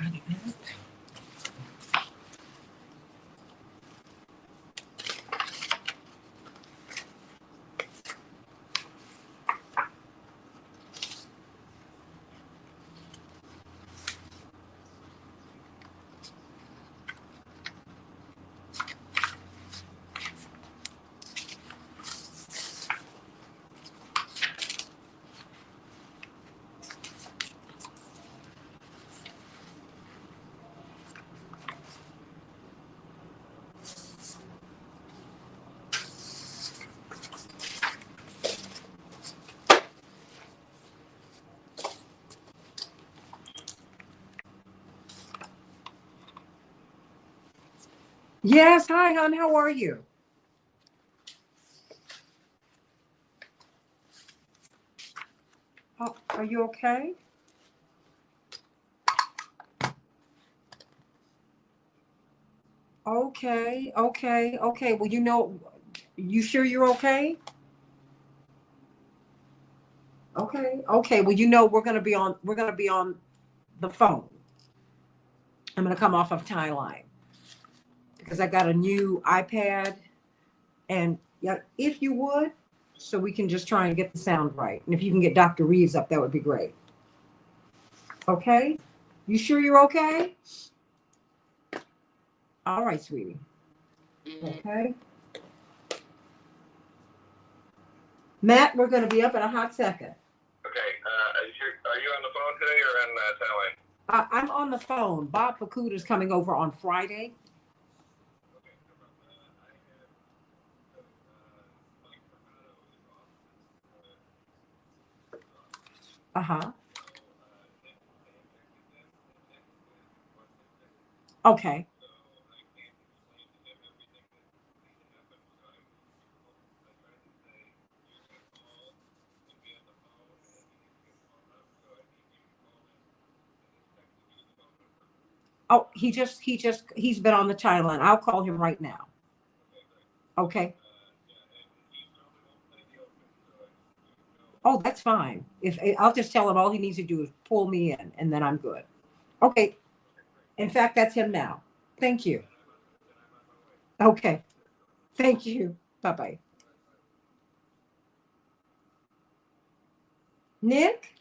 try to edit. Yes, hi, hon. How are you? Oh, are you okay? Okay, okay, okay. Well, you sure you're okay? Okay, okay. Well, we're gonna be on the phone. I'm gonna come off of Timeline because I got a new iPad, and yeah, if you would, so we can just try and get the sound right. And if you can get Dr. Reeves up, that would be great. Okay? You sure you're okay? All right, sweetie. Okay. Matt, we're going to be up in a hot second. Okay. Are you on the phone today or on Timeline? I'm on the phone. Bob Fakuda is coming over on Friday. Uh-huh. Okay. Oh, he's been on the Timeline. I'll call him right now. Okay. Oh, that's fine. If I'll just tell him all he needs to do is pull me in, and then I'm good. Okay. In fact, that's him now. Thank you. Okay. Thank you. Bye-bye. Nick,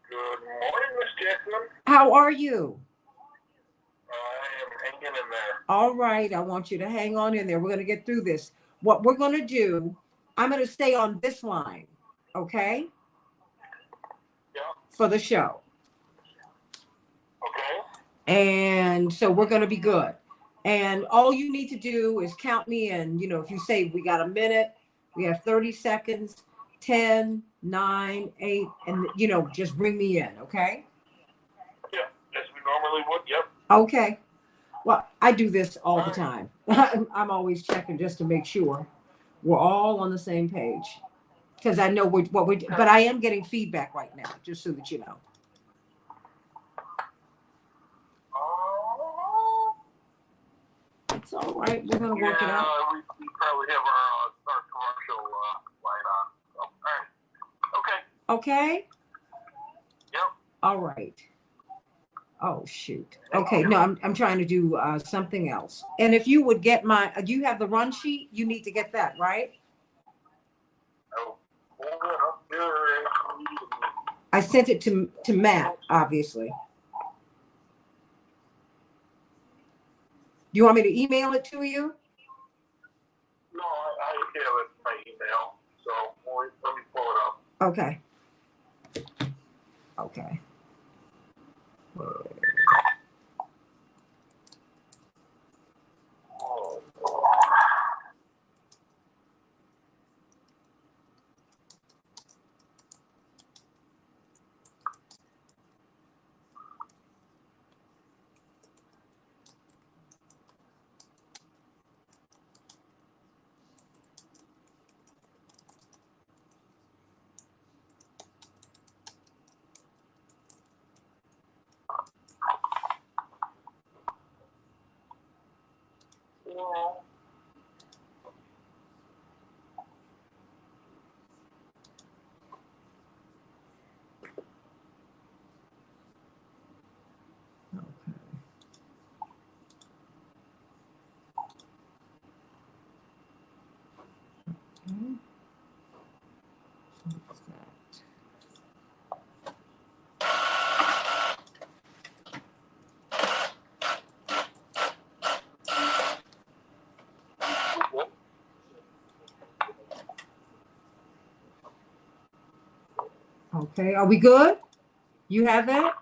Good morning, Miss Jackson. how are you? I am hanging in there. All right. I want you to hang on in there. We're going to get through this. What we're going to do, I'm going to stay on this line, okay? Yeah. For the show. Okay. And so we're going to be good. And all you need to do is count me in. You know, if you say we got a minute, we have 30 seconds, 10, 9, 8, and, just bring me in, okay? Yeah, as we normally would, yep. Okay. Well, I do this all the time. I'm always checking just to make sure we're all on the same page. Because I know but I am getting feedback right now, just so that you know. It's all right. We're going to work it out. We probably have our commercial line on. So, all right. Okay. Okay? Yep. All right. Oh, shoot. Okay, no, I'm trying to do something else. And if you would get do you have the run sheet? You need to get that, right? Oh, hold on up there. I sent it to Matt, obviously. Do you want me to email it to you? No, I have it in my email. So let me pull it up. Okay. Okay. Okay. What's that? Okay, are we good? You have that?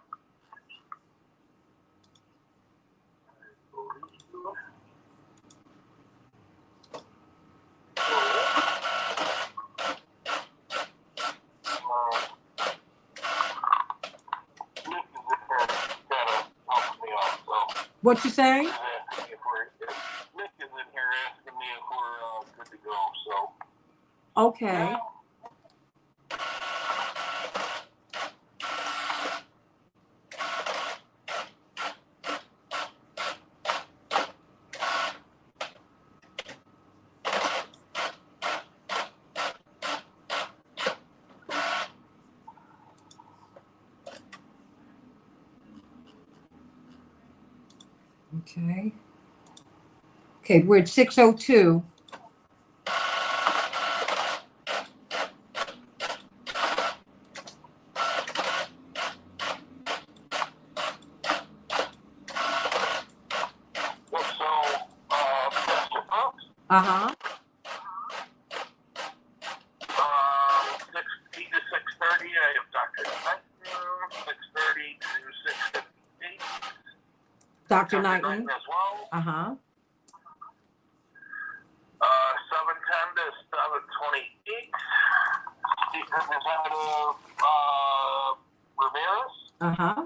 What you saying? Nick is in here asking me if we're good to go. So. Okay. Okay. Okay, we're at 6:02. Uh-huh. 6:30 to 6:30. I have Dr. Knighton. 6:30 to 6:58. Dr. Knighton. as well. Uh-huh. 7:10 to 7:28. State Representative Ramirez. Uh-huh.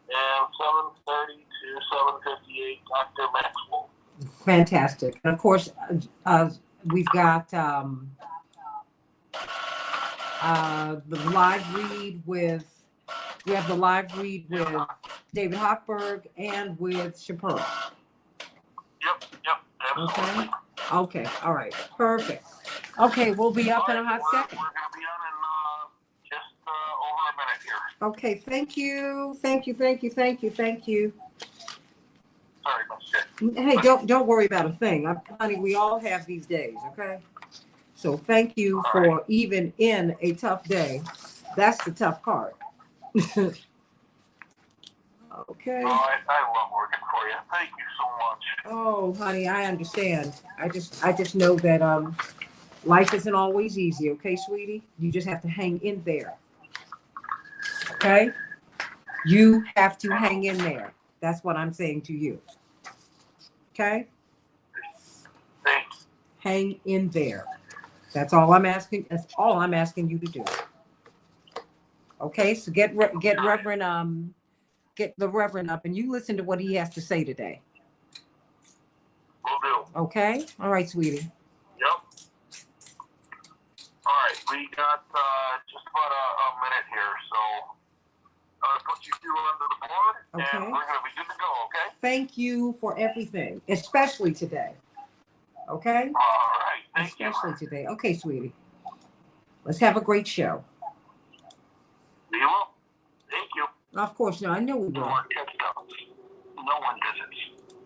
And 7:30 to 7:58, Dr. Maxwell. Fantastic. And of course, we've got the live read with David Hochberg and with Shapiro. Yep, absolutely. Okay, all right, perfect. Okay, we'll be up in a hot second. We're going to be on in just over a minute here. Okay, thank you. Sorry, Miss J. Hey, don't worry about a thing. Honey, we all have these days, okay? So thank you for even in a tough day. That's the tough part. Okay. Oh, I love working for you. Thank you so much. Oh, honey, I understand. I just know that life isn't always easy, okay, sweetie? You just have to hang in there. Okay? You have to hang in there. That's what I'm saying to you. Okay? Thanks. Hang in there. That's all I'm asking. That's all I'm asking you to do. Okay? So get the Reverend up and you listen to what he has to say today. Will do. Okay? All right, sweetie. Yep. All right, we got just about a minute here, so I'll put you two under the board, Okay. and we're going to be good to go, okay? Thank you for everything, especially today. Okay? All right, thank you. Especially today. Okay, sweetie. Let's have a great show. We will. Thank you. Of course, no, I know we will. No one visits.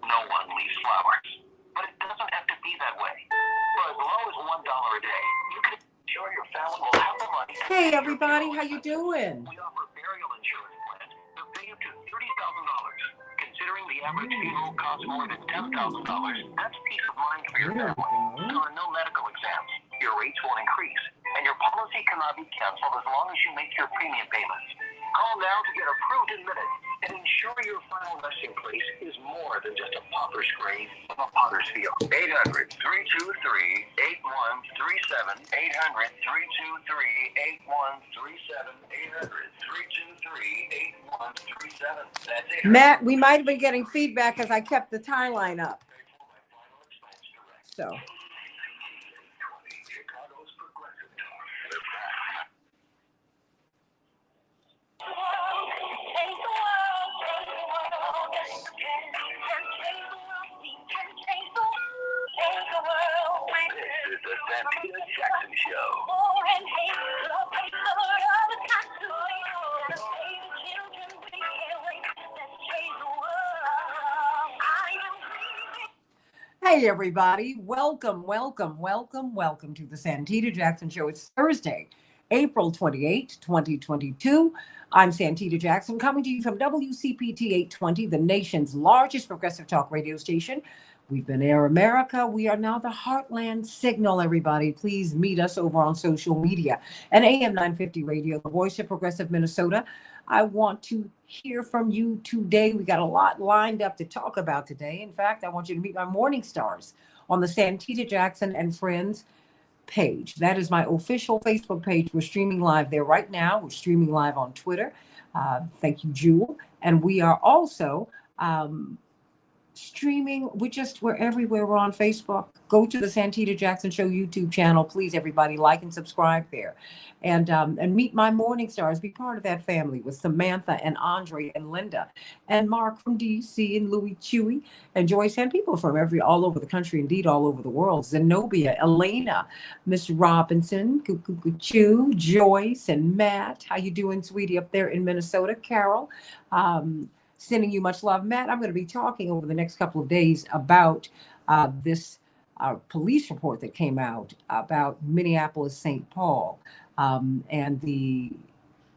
No one leaves flowers. But it doesn't have to be that way. For as low as $1 a day, you can ensure your family will have the money. Hey, everybody, how you doing? We offer burial insurance plans that pay up to $30,000. Considering the average funeral costs more than $10,000, that's peace of mind for your family. There are no medical exams. Your rates won't increase, and your policy cannot be canceled as long as you make your premium payments. Call now to get approved in minutes and ensure your final resting place is more than just a pauper's grave of a potter's field. 800-323-8137. 800-323-8137. 800-323-8137. That's it. Matt, we might have been getting feedback because I kept the timeline up. So. Chicago's Progressive Talk. This is the Santita Jackson Show. Hey, everybody. Welcome to the Santita Jackson Show. It's Thursday, April 28, 2022. I'm Santita Jackson, coming to you from WCPT 820, the nation's largest progressive talk radio station. We've been Air America. We are now the Heartland Signal, everybody. Please meet us over on social media. And AM 950 Radio, the voice of progressive Minnesota. I want to hear from you today. We got a lot lined up to talk about today. In fact, I want you to meet my morning stars on the Santita Jackson and Friends page. That is my official Facebook page. We're streaming live there right now. We're streaming live on Twitter. Thank you, Jewel. And we are also streaming. We're everywhere. We're on Facebook. Go to the Santita Jackson Show YouTube channel. Please, everybody, like and subscribe there. And meet my morning stars. Be part of that family with Samantha and Andre and Linda and Mark from DC and Louis Chewy and Joyce and people from all over the country, indeed all over the world. Zenobia, Elena, Miss Robinson, Chew, Joyce and Matt. How you doing, sweetie, up there in Minnesota? Carol, sending you much love. Matt, I'm going to be talking over the next couple of days about this police report that came out about Minneapolis, St. Paul, and the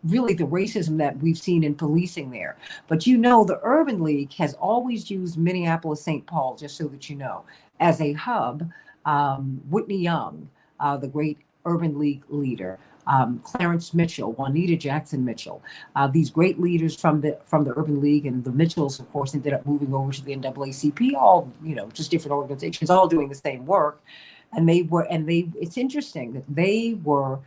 racism that we've seen in policing there. But you know, the Urban League has always used Minneapolis, St. Paul, just so that you know, as a hub. Whitney Young, the great Urban League leader, Clarence Mitchell, Juanita Jackson Mitchell, these great leaders from the Urban League, and the Mitchells, of course, ended up moving over to the NAACP, all, just different organizations, all doing the same work. And it's interesting that they were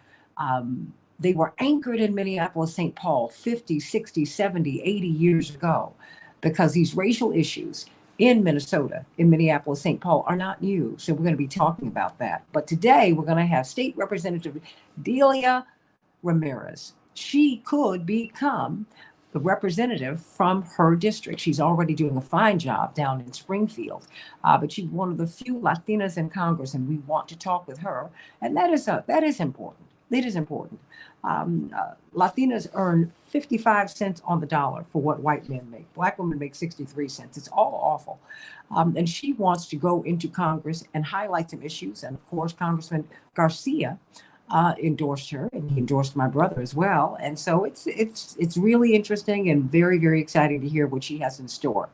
anchored in Minneapolis, St. Paul 50, 60, 70, 80 years ago, because these racial issues in Minnesota, in Minneapolis, St. Paul, are not new. So we're going to be talking about that. But today we're going to have State Representative Delia Ramirez. She could become the representative from her district. She's already doing a fine job down in Springfield, but she's one of the few Latinas in Congress, and we want to talk with her. And that is important. It is important. Latinas earn 55 cents on the dollar for what white men make. Black women make 63 cents. It's all awful. And she wants to go into Congress and highlight some issues. And of course, Congressman Garcia endorsed her, and he endorsed my brother as well. And so it's really interesting and very, very exciting to hear what she has in store.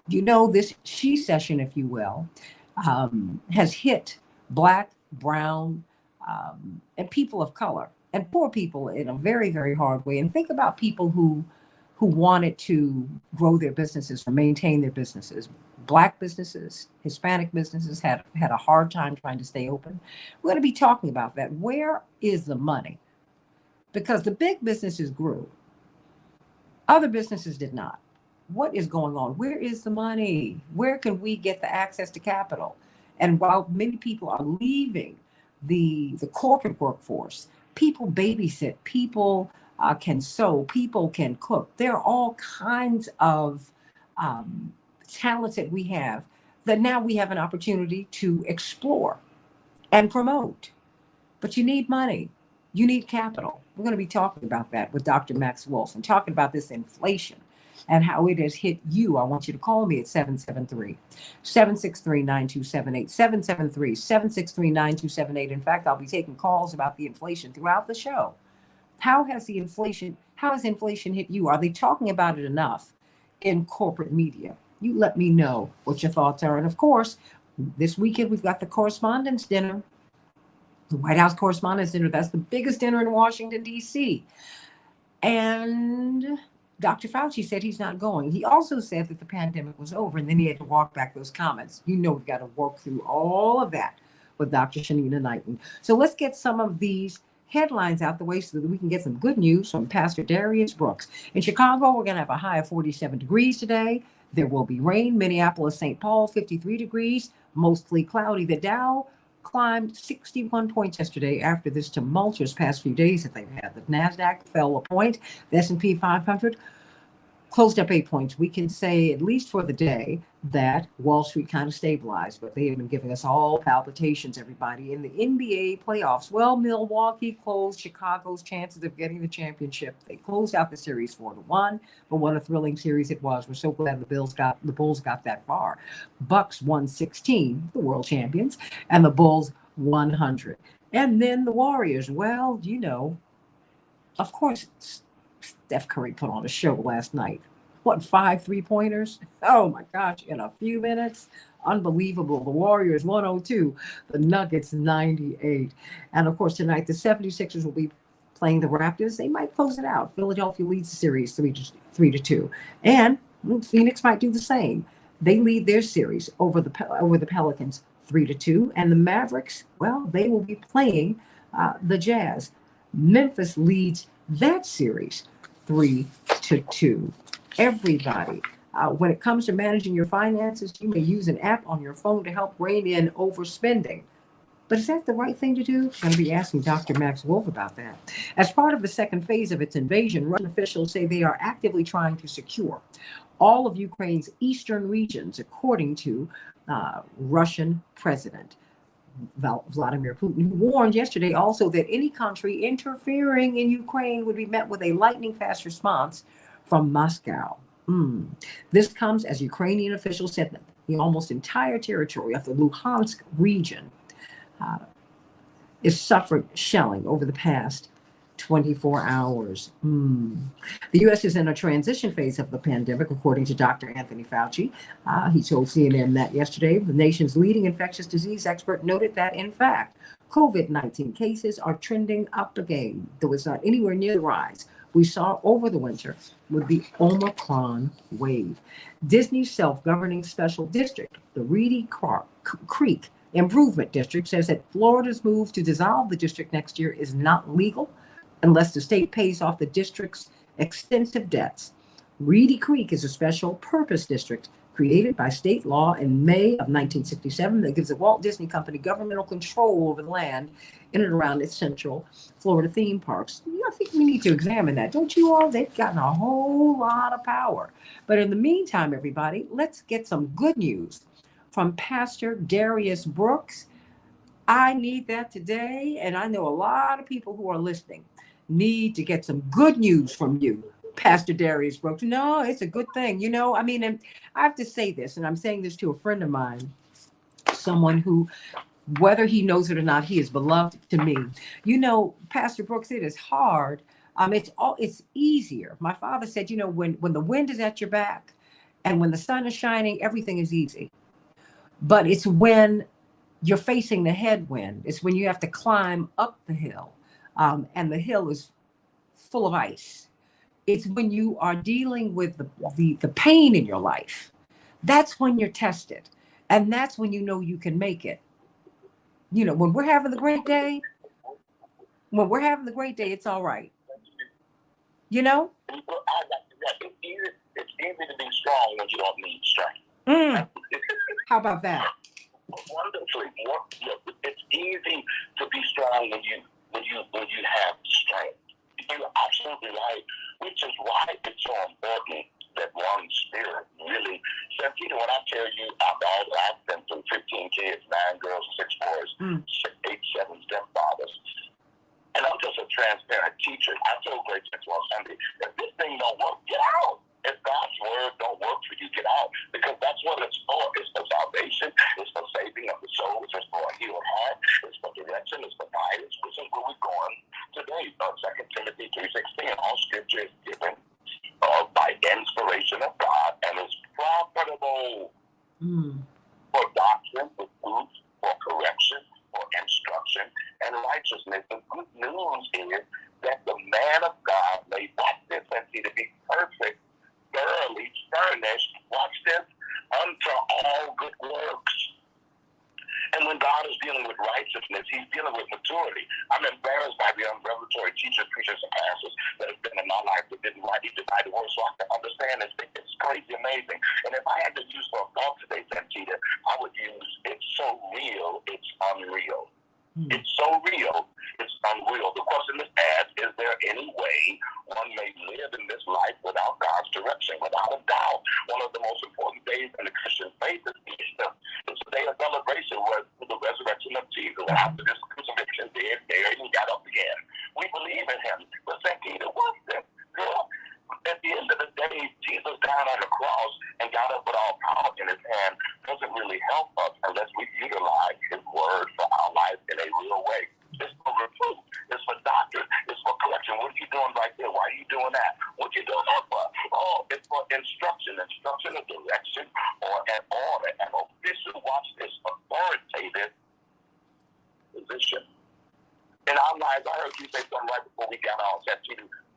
You know, this she session, if you will, has hit Black, brown, and people of color and poor people in a very, very hard way. And think about people who wanted to grow their businesses or maintain their businesses. Black businesses, Hispanic businesses had a hard time trying to stay open. We're going to be talking about that. Where is the money? Because the big businesses grew. Other businesses did not. What is going on? Where is the money? Where can we get the access to capital? And while many people are leaving the corporate workforce, people babysit, people can sew, people can cook. There are all kinds of talents that we have that now we have an opportunity to explore and promote. But you need money. You need capital. We're going to be talking about that with Dr. Max Wolf and talking about this inflation and how it has hit you. I want you to call me at 773-763-9278, 773-763-9278. In fact, I'll be taking calls about the inflation throughout the show. How has inflation hit you? Are they talking about it enough in corporate media? You let me know what your thoughts are. And of course, this weekend we've got the Correspondents dinner, the White House Correspondents dinner. That's the biggest dinner in Washington, D.C. And Dr. Fauci said he's not going. He also said that the pandemic was over, and then he had to walk back those comments. You know, we've got to work through all of that with Dr. Shanina Knighton. So let's get some of these headlines out the way so that we can get some good news from Pastor Darius Brooks. In Chicago, we're going to have a high of 47 degrees today. There will be rain. Minneapolis, St. Paul, 53 degrees, mostly cloudy. The Dow climbed 61 points yesterday after this tumultuous past few days that they've had. The NASDAQ fell a point. The S&P 500 closed up 8 points. We can say, at least for the day, that Wall Street kind of stabilized, but they have been giving us all palpitations, everybody. In the NBA playoffs, well, Milwaukee closed Chicago's chances of getting the championship. They closed out the series 4-1, but what a thrilling series it was. We're so glad the Bulls got that far. Bucks won 16, the world champions, and the Bulls 100. And then the Warriors, well, of course, Steph Curry put on a show last night. What, 5 3-pointers? Oh my gosh, in a few minutes. Unbelievable. The Warriors 102, the Nuggets 98. And of course, tonight the 76ers will be playing the Raptors. They might close it out. Philadelphia leads the series 3-2. And Phoenix might do the same. They lead their series over the Pelicans 3-2. And the Mavericks, well, they will be playing the Jazz. Memphis leads that series 3-2. Everybody, when it comes to managing your finances, you may use an app on your phone to help rein in overspending. But is that the right thing to do? I'm going to be asking Dr. Max Wolf about that. As part of the second phase of its invasion, Russian officials say they are actively trying to secure all of Ukraine's eastern regions, according to Russian President Vladimir Putin, who warned yesterday also that any country interfering in Ukraine would be met with a lightning-fast response from Moscow. This comes as Ukrainian officials said that the almost entire territory of the Luhansk region is suffered shelling over the past 24 hours. The U.S. is in a transition phase of the pandemic, according to Dr. Anthony Fauci. He told CNN that yesterday. The nation's leading infectious disease expert noted that, in fact, COVID-19 cases are trending up again, though it's not anywhere near the rise we saw over the winter with the Omicron wave. Disney's self-governing special district, the Reedy Creek Improvement District, says that Florida's move to dissolve the district next year is not legal unless the state pays off the district's extensive debts. Reedy Creek is a special purpose district created by state law in May of 1967 that gives the Walt Disney Company governmental control over the land in and around its central Florida theme parks. I think we need to examine that, don't you all? They've gotten a whole lot of power. But in the meantime, everybody, let's get some good news from Pastor Darius Brooks. I need that today, and I know a lot of people who are listening need to get some good news from you, Pastor Darius Brooks. No, it's a good thing. And I have to say this, and I'm saying this to a friend of mine, someone who, whether he knows it or not, he is beloved to me. Pastor Brooks, it is hard. It's easier. My father said, when the wind is at your back and when the sun is shining, everything is easy. But it's when you're facing the headwind. It's when you have to climb up the hill, and the hill is full of ice. It's when you are dealing with the pain in your life. That's when you're tested. And that's when you know you can make it. When we're having the great day, it's all right. It's easy to be strong when you don't need strength. How about that? Wonderfully. It's easy to be strong when you have strength. You're absolutely right, which is why it's so important that one spirit really. Santita, when I tell you, I've been through 15 kids, 9 girls, 6 boys, 8, 7 stepfathers. And I'm just a transparent teacher. I told Great Church on Sunday, if this thing don't work, get out. If God's word don't work for you, get out. Because that's what it's for. It's for salvation. It's for saving of the souls. It's for a healed heart. It's for direction. It's for guidance, which is where we're going today. 2 Timothy 3:16. All scripture is given by inspiration of God and is profitable for doctrine, for truth, for correction, for instruction, and righteousness. The good news is that the man of God may watch this and see to be perfect, thoroughly furnished, watch this, unto all good works. And when God is dealing with righteousness, he's dealing with maturity. I'm embarrassed by the unrevelatory teachers, preachers, and pastors that have been in my life that didn't rightly divide the word, so I can understand this. It's crazy amazing. And if I had to use for a thought today, Santita, I would use, it's so real, it's unreal. It's so real, it's unreal. The question is asked, is there any way one may live in this life without God's direction? resurrection. Without a doubt, one of the most important days in the Christian faith is Easter. It's a day of celebration where the resurrection of Jesus. After this crucifixion, dead, buried, and got up again. We believe in him. But Santita, what's this? Girl, at the end of the day, Jesus died on the cross and got up with all power in his hand doesn't really help us unless we utilize his word for our life in a real way. It's for reproof. It's for doctrine. It's for correction. What are you doing right there? Why are you doing that? What are you doing that for? Oh, it's for instruction. Instruction, a direction, or an order. An official, watch this, authoritative position. In our lives, I heard you say something right before we got on.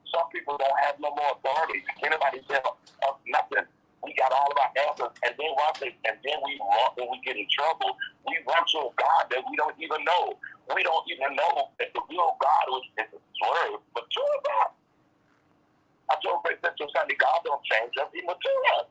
Some people don't have no more authority. Anybody tell us nothing. We got all of our answers, and then we run when we get in trouble. We run to a God that we don't even know. We don't even know that the real God is the word mature God. I told President Sunday, God don't change us, he mature us.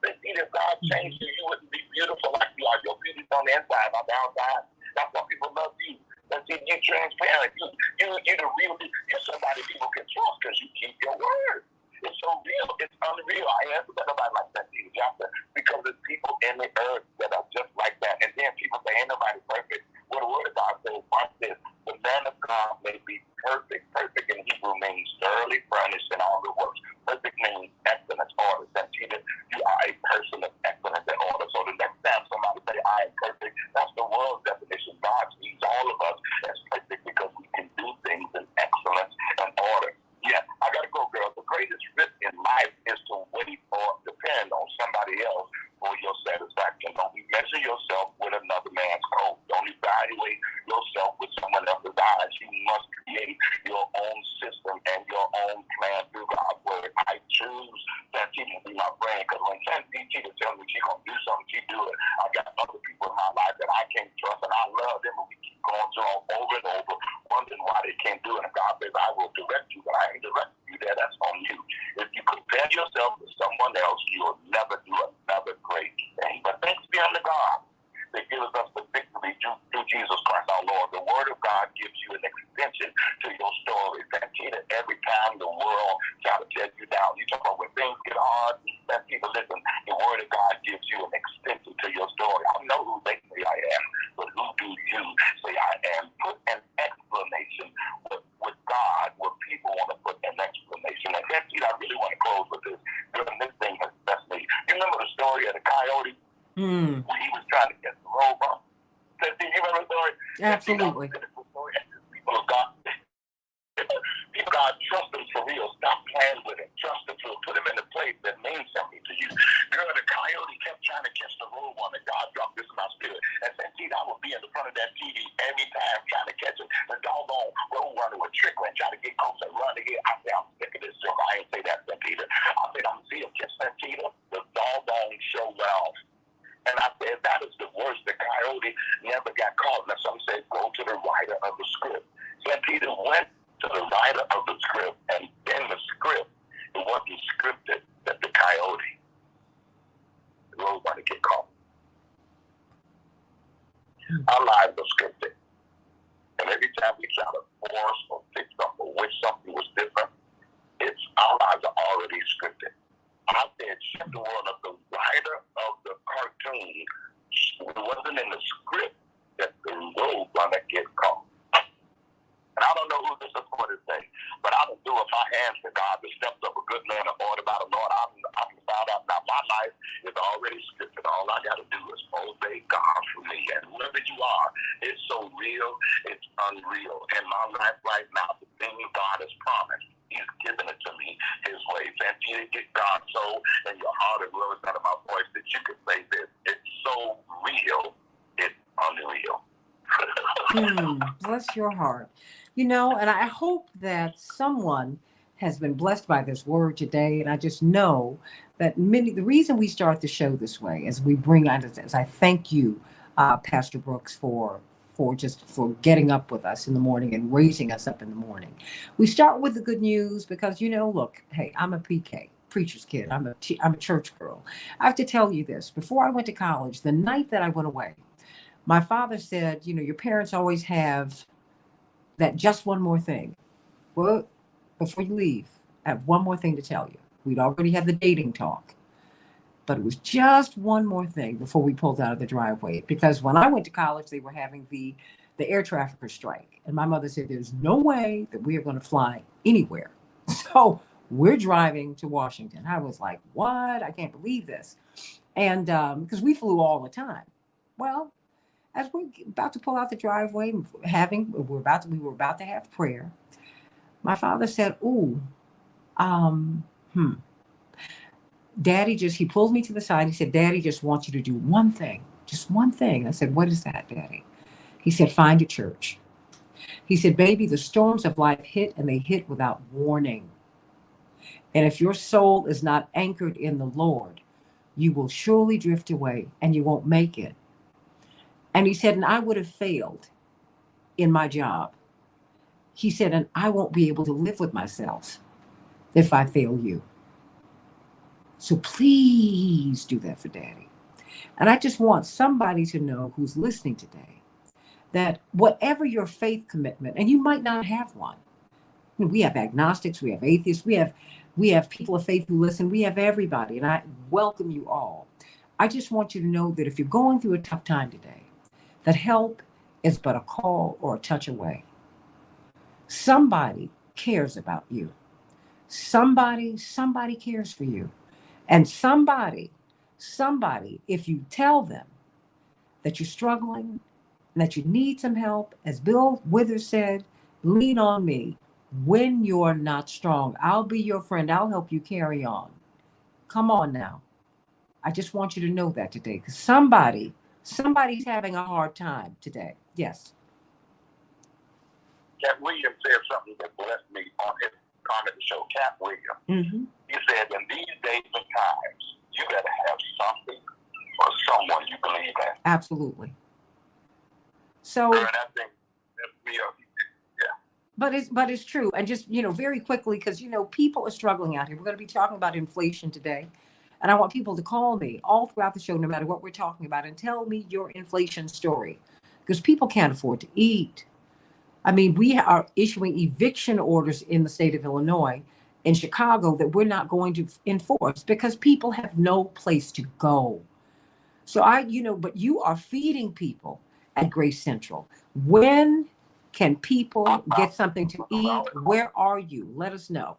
If God changed you, you wouldn't be beautiful like you are. Your beauty's on the inside, not the outside. That's why people love you. That's it, you're transparent. You're the real. You're somebody people can trust because you keep your word. It's so real. It's unreal. I answer that nobody like Santita Chapter because there's people in the earth that are just like that. And then people say, ain't nobody perfect. Well, the word of God says, watch this. The man of God may be perfect. Perfect in Hebrew means thoroughly furnished in all the works. Perfect means excellence, order. Santita, you are a person of excellence and order. So the next time somebody say, I am perfect, that's the world's definition. God sees all of us as perfect because we can do things in excellence and order. Yeah, I got to go, girl. The greatest risk in life is to wait or depend on somebody else for your satisfaction. Don't measure yourself with another man's code. Don't evaluate yourself with someone else's eyes. You must create your own system and your own plan through God's word. I choose Santita to be my friend because when Santita tells me she's going to do something, she do it. I got other people in my life that I can't trust, and I love them, and we keep going to them over and over, wondering why they can't do it. And God says, I will direct you, but I ain't directing you there. That's on you. If you compare yourself to someone else, you will never do another great thing. But thanks be unto God that gives us the victory through Jesus Christ our Lord. The word of God gives you an extension to your story. Santita, every time the world try to tear you down, you talk about when things get hard, Santita, listen, the word of God gives you an extension to your story. I know who they say I am, but who do you say I am? Put an explanation with God where people want to put an explanation. And Santita, I really want to close with this. This thing has blessed me. You remember the story of the coyote? When he was trying to get the robe on. You remember the story? Absolutely. People of God, people God, trust him for real. Stop playing with him. Trust him to put him in a place that means something to you. Girl, the coyote kept trying to catch the robe on, and God dropped this in my spirit. And Santita, I would be in the front of that TV every time trying to catch him. The doggone road runner would trickle and try to get close and run again. I said, I'm sick of this joke. I ain't say that, Santita. I said, I'm seeing catch Santita. The doggone show well. And I said, that is the worst. The coyote never got caught. Now some said, go to the writer of the script. Santita went to the writer of the script, and in the script, it wasn't scripted that the coyote was going to get caught. Our lives are scripted. And every time we try to force or fix something or wish something was different, our lives are already scripted. I said, check the word of the writer of the cartoon. It wasn't in the script that the road gonna get caught. And I don't know who this is for today, but I was doing my hands to God, the steps of a good man are ordered by the Lord. I can find out now my life is already scripted. All I got to do is obey God for me. And whoever you are, it's so real, it's unreal. In my life right now, the thing God has promised, He's given it to me His way. Santita, get God so in your heart and whoever's out of my voice that you can say this. It's so real, it's unreal. Bless your heart. You know, and I hope that someone has been blessed by this word today. And I just know that the reason we start the show this way, as we bring out, as I thank you, Pastor Brooks, for getting up with us in the morning and raising us up in the morning. We start with the good news because, you know, look, hey, I'm a PK, preacher's kid. I'm a church girl. I have to tell you this. Before I went to college, the night that I went away, my father said, you know, your parents always have that just one more thing. Well, before you leave, I have one more thing to tell you. We'd already had the dating talk. But it was just one more thing before we pulled out of the driveway. Because when I went to college, they were having the air trafficker strike. And my mother said, there's no way that we are going to fly anywhere. So we're driving to Washington. I was like, what? I can't believe this. And because we flew all the time. Well, as we're about to pull out the driveway, we were about to have prayer. My father said, ooh, Daddy he pulled me to the side. He said, Daddy just wants you to do one thing, just one thing. I said, what is that, Daddy? He said, find a church. He said, baby, the storms of life hit and they hit without warning. And if your soul is not anchored in the Lord, you will surely drift away and you won't make it. And he said, and I would have failed in my job. He said, and I won't be able to live with myself if I fail you. So please do that for Daddy. And I just want somebody to know who's listening today that whatever your faith commitment, and you might not have one. We have agnostics, we have atheists, we have people of faith who listen, we have everybody, and I welcome you all. I just want you to know that if you're going through a tough time today, that help is but a call or a touch away. Somebody cares about you. Somebody cares for you. And somebody, if you tell them that you're struggling and that you need some help, as Bill Withers said, lean on me when you're not strong. I'll be your friend. I'll help you carry on. Come on now. I just want you to know that today, because somebody's having a hard time today. Yes. Cat Williams said something that blessed me on his comedy show. Cat Williams. Mm-hmm. He said, in these days and times, you got to have something or someone you believe in. Absolutely. So, and I think that's But it's true. And just, very quickly, because, people are struggling out here. We're going to be talking about inflation today. And I want people to call me all throughout the show, no matter what we're talking about, and tell me your inflation story, because people can't afford to eat. I mean, we are issuing eviction orders in the state of Illinois, in Chicago, that we're not going to enforce because people have no place to go. So but you are feeding people at Grace Central. When can people get something to eat? Where are you? Let us know.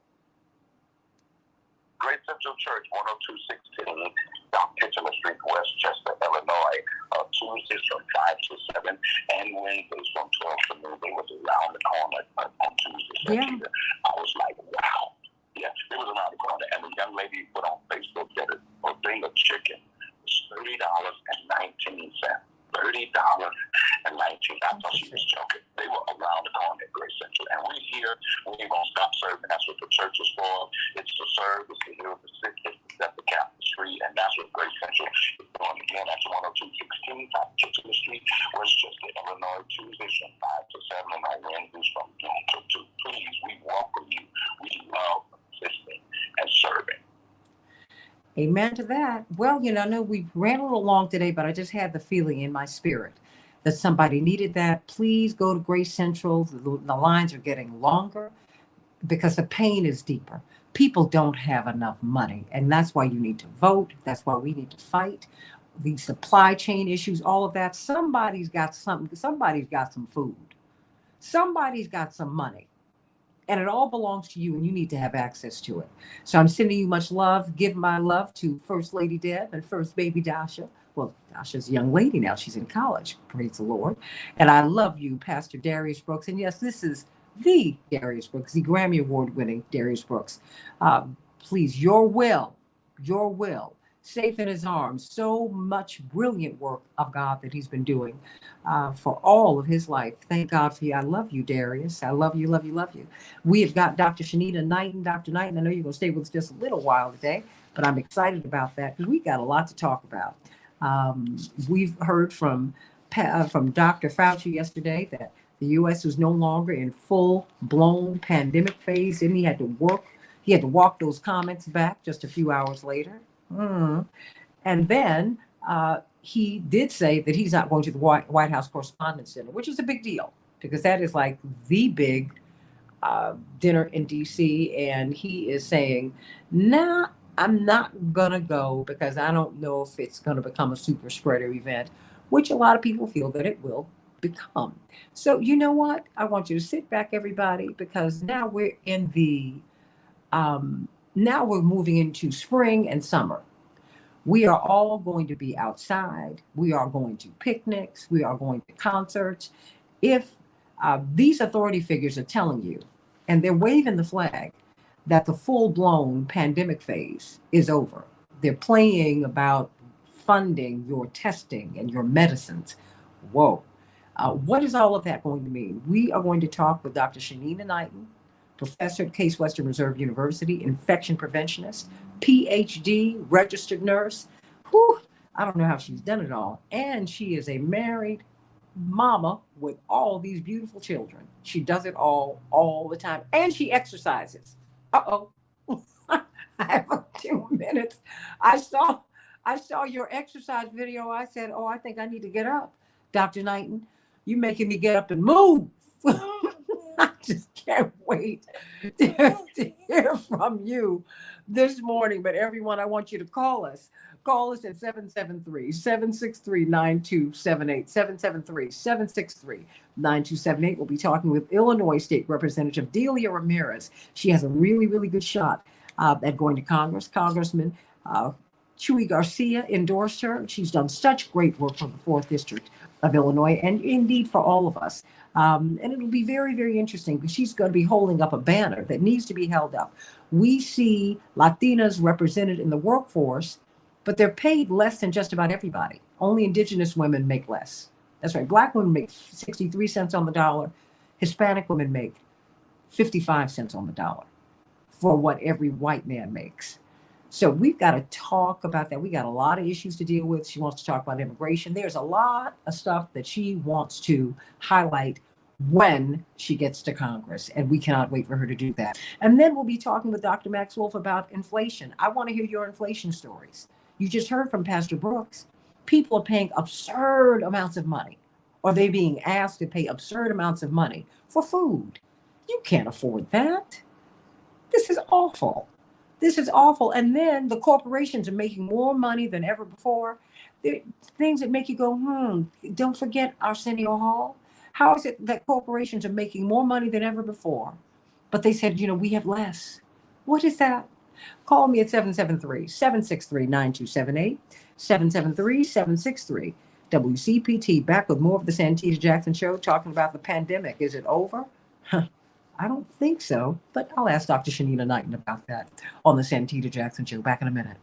Grace Central Church, 10216 South Kitchener Street, Westchester, Illinois. Tuesdays from 5 to 7 and Wednesdays from 12 to noon. They was around the corner on Tuesday. Santita. I was like, wow. Yeah, it was around the corner. And the young lady put on Facebook that a thing of chicken was $30.19. $30.19. I thought she was joking. They were around the corner at Grace Central. And we here, we ain't gonna stop serving. That's what the church is for. It's to serve, it's to heal the sick, it's to set the captives free, and that's what Grace Central is doing. Again, that's 10216 South Kitchener Street, Westchester, Illinois, Tuesdays from 5 to 7 and on Wednesdays from noon to 2. Please, we welcome you. We love assisting and serving. Amen to that. Well, I know we ran a little long today, but I just had the feeling in my spirit that somebody needed that. Please go to Grace Central. The lines are getting longer because the pain is deeper. People don't have enough money, and that's why you need to vote. That's why we need to fight the supply chain issues, all of that. Somebody's got something. Somebody's got some food. Somebody's got some money. And it all belongs to you, and you need to have access to it. So I'm sending you much love. Give my love to First Lady Deb and First Baby Dasha. Well, Dasha's a young lady now. She's in college. Praise the Lord. And I love you, Pastor Darius Brooks. And yes, this is the Darius Brooks, the Grammy Award-winning Darius Brooks. Please, your will, safe in his arms. So much brilliant work of God that he's been doing for all of his life. Thank God for you. I love you, Darius. I love you, love you, love you. We have got Dr. Shanita Knighton. Dr. Knighton, I know you're going to stay with us just a little while today, but I'm excited about that because we got a lot to talk about. We've heard from Dr. Fauci yesterday that the U.S. is no longer in full-blown pandemic phase, and he had to walk those comments back just a few hours later. And then he did say that he's not going to the White House Correspondents Center, which is a big deal because that is like the big dinner in DC, and he is saying, nah, I'm not gonna go because I don't know if it's gonna become a super spreader event, which a lot of people feel that it will become. So you know what? I want you to sit back, everybody, because now we're in the now we're moving into spring and summer. We are all going to be outside. We are going to picnics. We are going to concerts. If these authority figures are telling you, and they're waving the flag, that the full blown pandemic phase is over, they're playing about funding your testing and your medicines. Whoa. What is all of that going to mean? We are going to talk with Dr. Shanina Knighton, professor at Case Western Reserve University, infection preventionist, PhD, registered nurse. Whew, I don't know how she's done it all. And she is a married mama with all these beautiful children. She does it all the time. And she exercises. Uh-oh. I have a 2 minutes. I saw your exercise video. I said, oh, I think I need to get up. Dr. Knighton, you making me get up and move. I just can't wait to hear from you this morning. But everyone, I want you to call us. Call us at 773-763-9278. 773-763-9278. We'll be talking with Illinois State Representative Delia Ramirez. She has a really, really good shot at going to Congress. Congressman Chuy Garcia endorsed her. She's done such great work for the 4th District of Illinois, and indeed for all of us. And it'll be very, very interesting because she's going to be holding up a banner that needs to be held up. We see Latinas represented in the workforce, but they're paid less than just about everybody. Only Indigenous women make less. That's right. Black women make 63 cents on the dollar. Hispanic women make 55 cents on the dollar for what every white man makes. So we've got to talk about that. We got a lot of issues to deal with. She wants to talk about immigration. There's a lot of stuff that she wants to highlight when she gets to Congress, and we cannot wait for her to do that. And then we'll be talking with Dr. Max Wolf about inflation. I want to hear your inflation stories. You just heard from Pastor Brooks. People are paying absurd amounts of money, or they're being asked to pay absurd amounts of money for food. You can't afford that. This is awful. This is awful. And then the corporations are making more money than ever before. Things that make you go, don't forget Arsenio Hall. How is it that corporations are making more money than ever before? But they said, we have less. What is that? Call me at 773-763-9278, 773-763-WCPT. Back with more of the Santita Jackson Show, talking about the pandemic. Is it over? I don't think so, but I'll ask Dr. Shanina Knighton about that on the Santita Jackson Show. Back in a minute.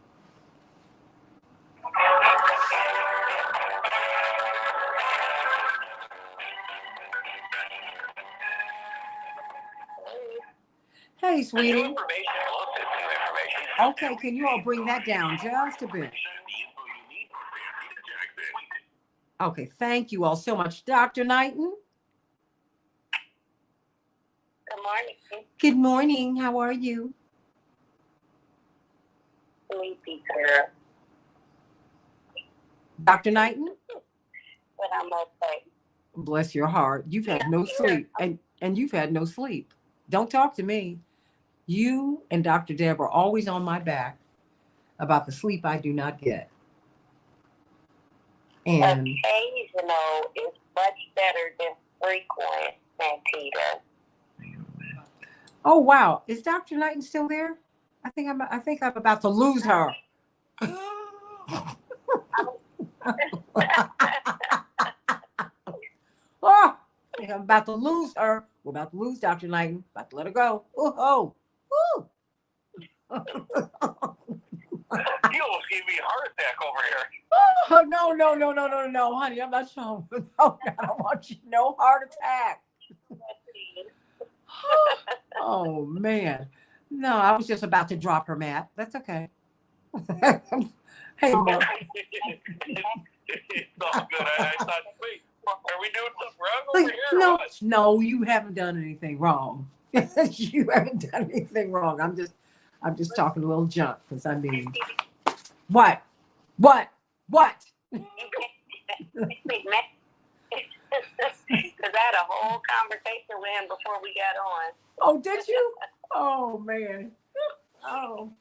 Hey, sweetie. Okay, can you all bring that down just a bit? Okay, thank you all so much. Dr. Knighton? Good morning. Good morning. How are you? Sleepy, girl. Dr. Knighton? But I'm okay. Bless your heart. You've had no sleep, and you've had no sleep. Don't talk to me. You and Dr. Deb are always on my back about the sleep I do not get. And occasional is much better than frequent, Santita. Oh wow, is Dr. Knighton still there? I think I'm about to lose her. Oh, I think I'm about to lose her. We're about to lose Dr. Knighton. About to let her go. Oh. You almost gave me a heart attack over here. Oh, no, honey. I'm not sure. No, I don't want you. No heart attack. Oh, man. No, I was just about to drop her, Matt. That's okay. Hey, Mark. It's all good. I thought, wait, are we doing something wrong over here? No, you haven't done anything wrong. You haven't done anything wrong. I'm just talking a little junk because I mean, what? Because I had a whole conversation with him before we got on. Oh, did you? Oh, man. Oh.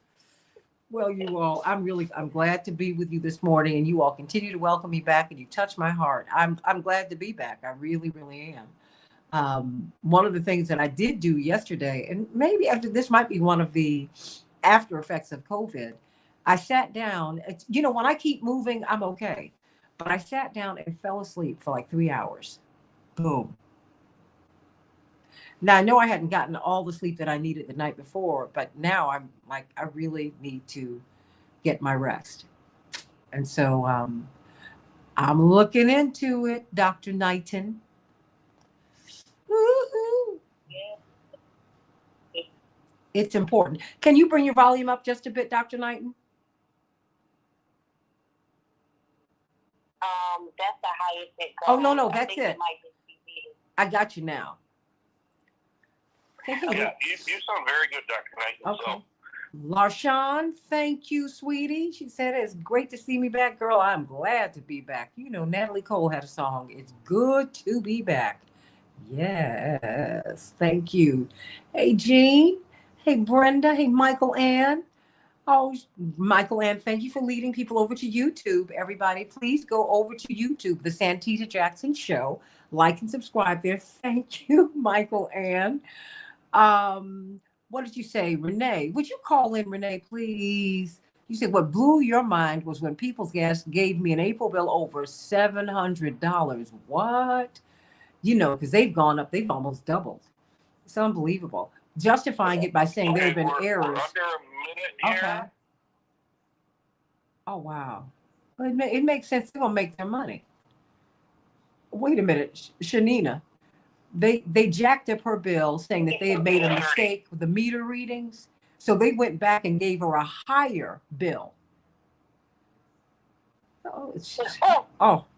Well, you all, I'm glad to be with you this morning, and you all continue to welcome me back, and you touch my heart. I'm glad to be back. I really, really am. One of the things that I did do yesterday, and maybe after this might be one of the after effects of COVID, I sat down. When I keep moving, I'm okay. But I sat down and fell asleep for like 3 hours. Boom. Now, I know I hadn't gotten all the sleep that I needed the night before, but now I'm like, I really need to get my rest. And so I'm looking into it, Dr. Knighton. Woo-hoo. Yeah. It's important. Can you bring your volume up just a bit, Dr. Knighton? That's the highest it goes. Oh, no, I that's think it. might just be me. I got you now. Yeah, you sound very good, Dr. Knight. Okay. LaShawn, thank you, sweetie. She said it's great to see me back. Girl, I'm glad to be back. Natalie Cole had a song. It's good to be back. Yes, thank you. Hey, Jean. Hey, Brenda. Hey, Michael Ann. Oh, Michael Ann, thank you for leading people over to YouTube. Everybody, please go over to YouTube, The Santita Jackson Show. Like and subscribe there. Thank you, Michael Ann. What did you say, Renee? Would you call in, Renee, please? You said what blew your mind was when People's Gas gave me an April bill over $700. What? Because they've gone up. They've almost doubled. It's unbelievable. Justifying it by saying there have been errors. We're under a minute here. Okay. Oh, wow. Well, it makes sense. They're going to make their money. Wait a minute, Shanina. They jacked up her bill saying that they had made a mistake with the meter readings. So they went back and gave her a higher bill.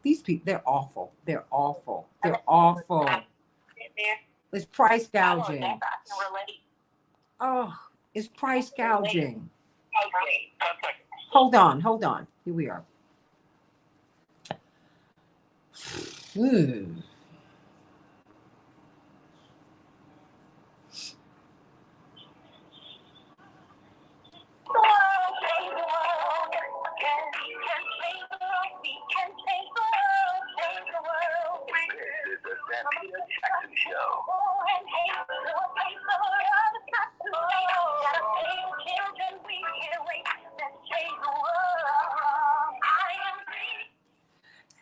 These people, they're awful. They're awful. They're awful. It's price gouging. Oh, it's price gouging. Hold on. Here we are. Santita Jackson Show.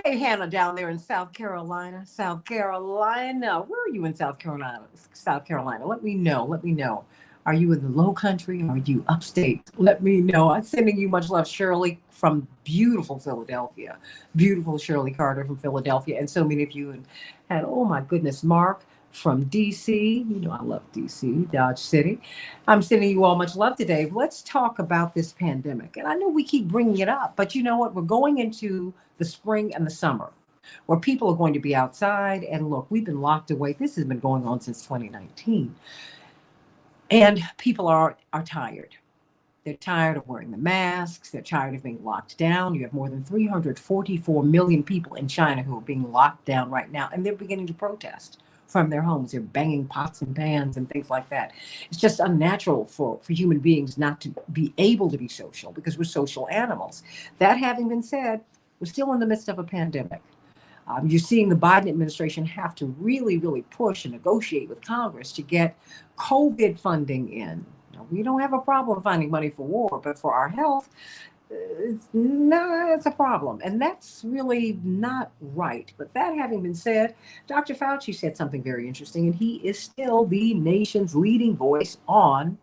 Hey, Hannah, down there in South Carolina. Where are you in South Carolina? Let me know. Are you in the low country? Are you upstate? Let me know. I'm sending you much love, Shirley, from beautiful Philadelphia. Beautiful Shirley Carter from Philadelphia. And so many of you had, oh my goodness, Mark from DC. I love DC, Dodge City. I'm sending you all much love today. Let's talk about this pandemic. And I know we keep bringing it up, but you know what? We're going into the spring and the summer where people are going to be outside. And look, we've been locked away. This has been going on since 2019. And people are tired. They're tired of wearing the masks. They're tired of being locked down. You have more than 344 million people in China who are being locked down right now, and they're beginning to protest from their homes. They're banging pots and pans and things like that. It's just unnatural for human beings not to be able to be social because we're social animals. That having been said, we're still in the midst of a pandemic. You're seeing the Biden administration have to really, really push and negotiate with Congress to get COVID funding in. Now, we don't have a problem finding money for war, but for our health, it's a problem. And that's really not right. But that having been said, Dr. Fauci said something very interesting, and he is still the nation's leading voice on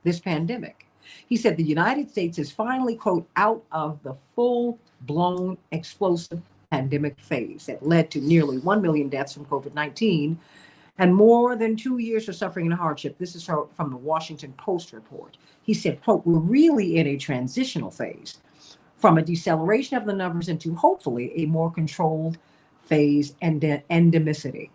this pandemic. He said the United States is finally, quote, out of the full-blown explosive pandemic phase that led to nearly 1 million deaths from COVID-19 and more than 2 years of suffering and hardship. This is from the Washington Post report. He said, quote, we're really in a transitional phase from a deceleration of the numbers into hopefully a more controlled phase and endemicity.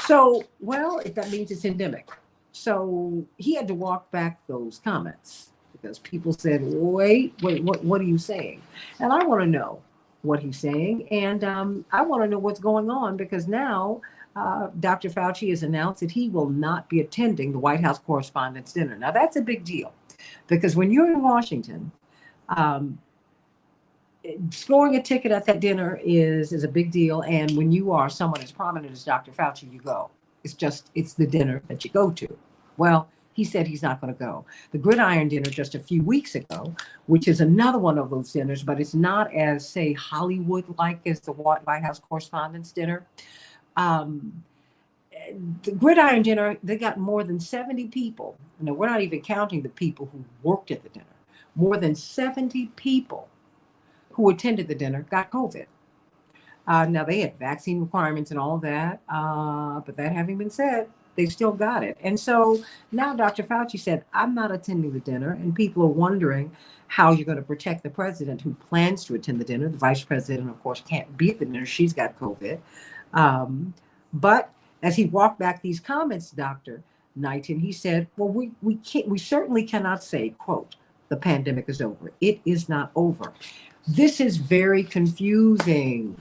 So, well, that means it's endemic. So he had to walk back those comments because people said, wait, what are you saying? And I want to know, what he's saying. And I want to know what's going on, because now Dr. Fauci has announced that he will not be attending the White House Correspondents' Dinner. Now, that's a big deal, because when you're in Washington, um, scoring a ticket at that dinner is a big deal. And when you are someone as prominent as Dr. Fauci, you go. It's the dinner that you go to. Well, he said he's not going to go. The Gridiron dinner just a few weeks ago, which is another one of those dinners, but it's not as, say, Hollywood-like as the White House Correspondents' Dinner. The Gridiron dinner, they got more than 70 people. No, we're not even counting the people who worked at the dinner. More than 70 people who attended the dinner got COVID. Now, they had vaccine requirements and all that, but that having been said, they still got it. And so now Dr. Fauci said, I'm not attending the dinner, and people are wondering how you're going to protect the president who plans to attend the dinner. The vice president, of course, can't be at the dinner. She's got COVID. But as he walked back these comments, Dr. Knighton, he said, well, we certainly cannot say, quote, the pandemic is over. It is not over. This is very confusing,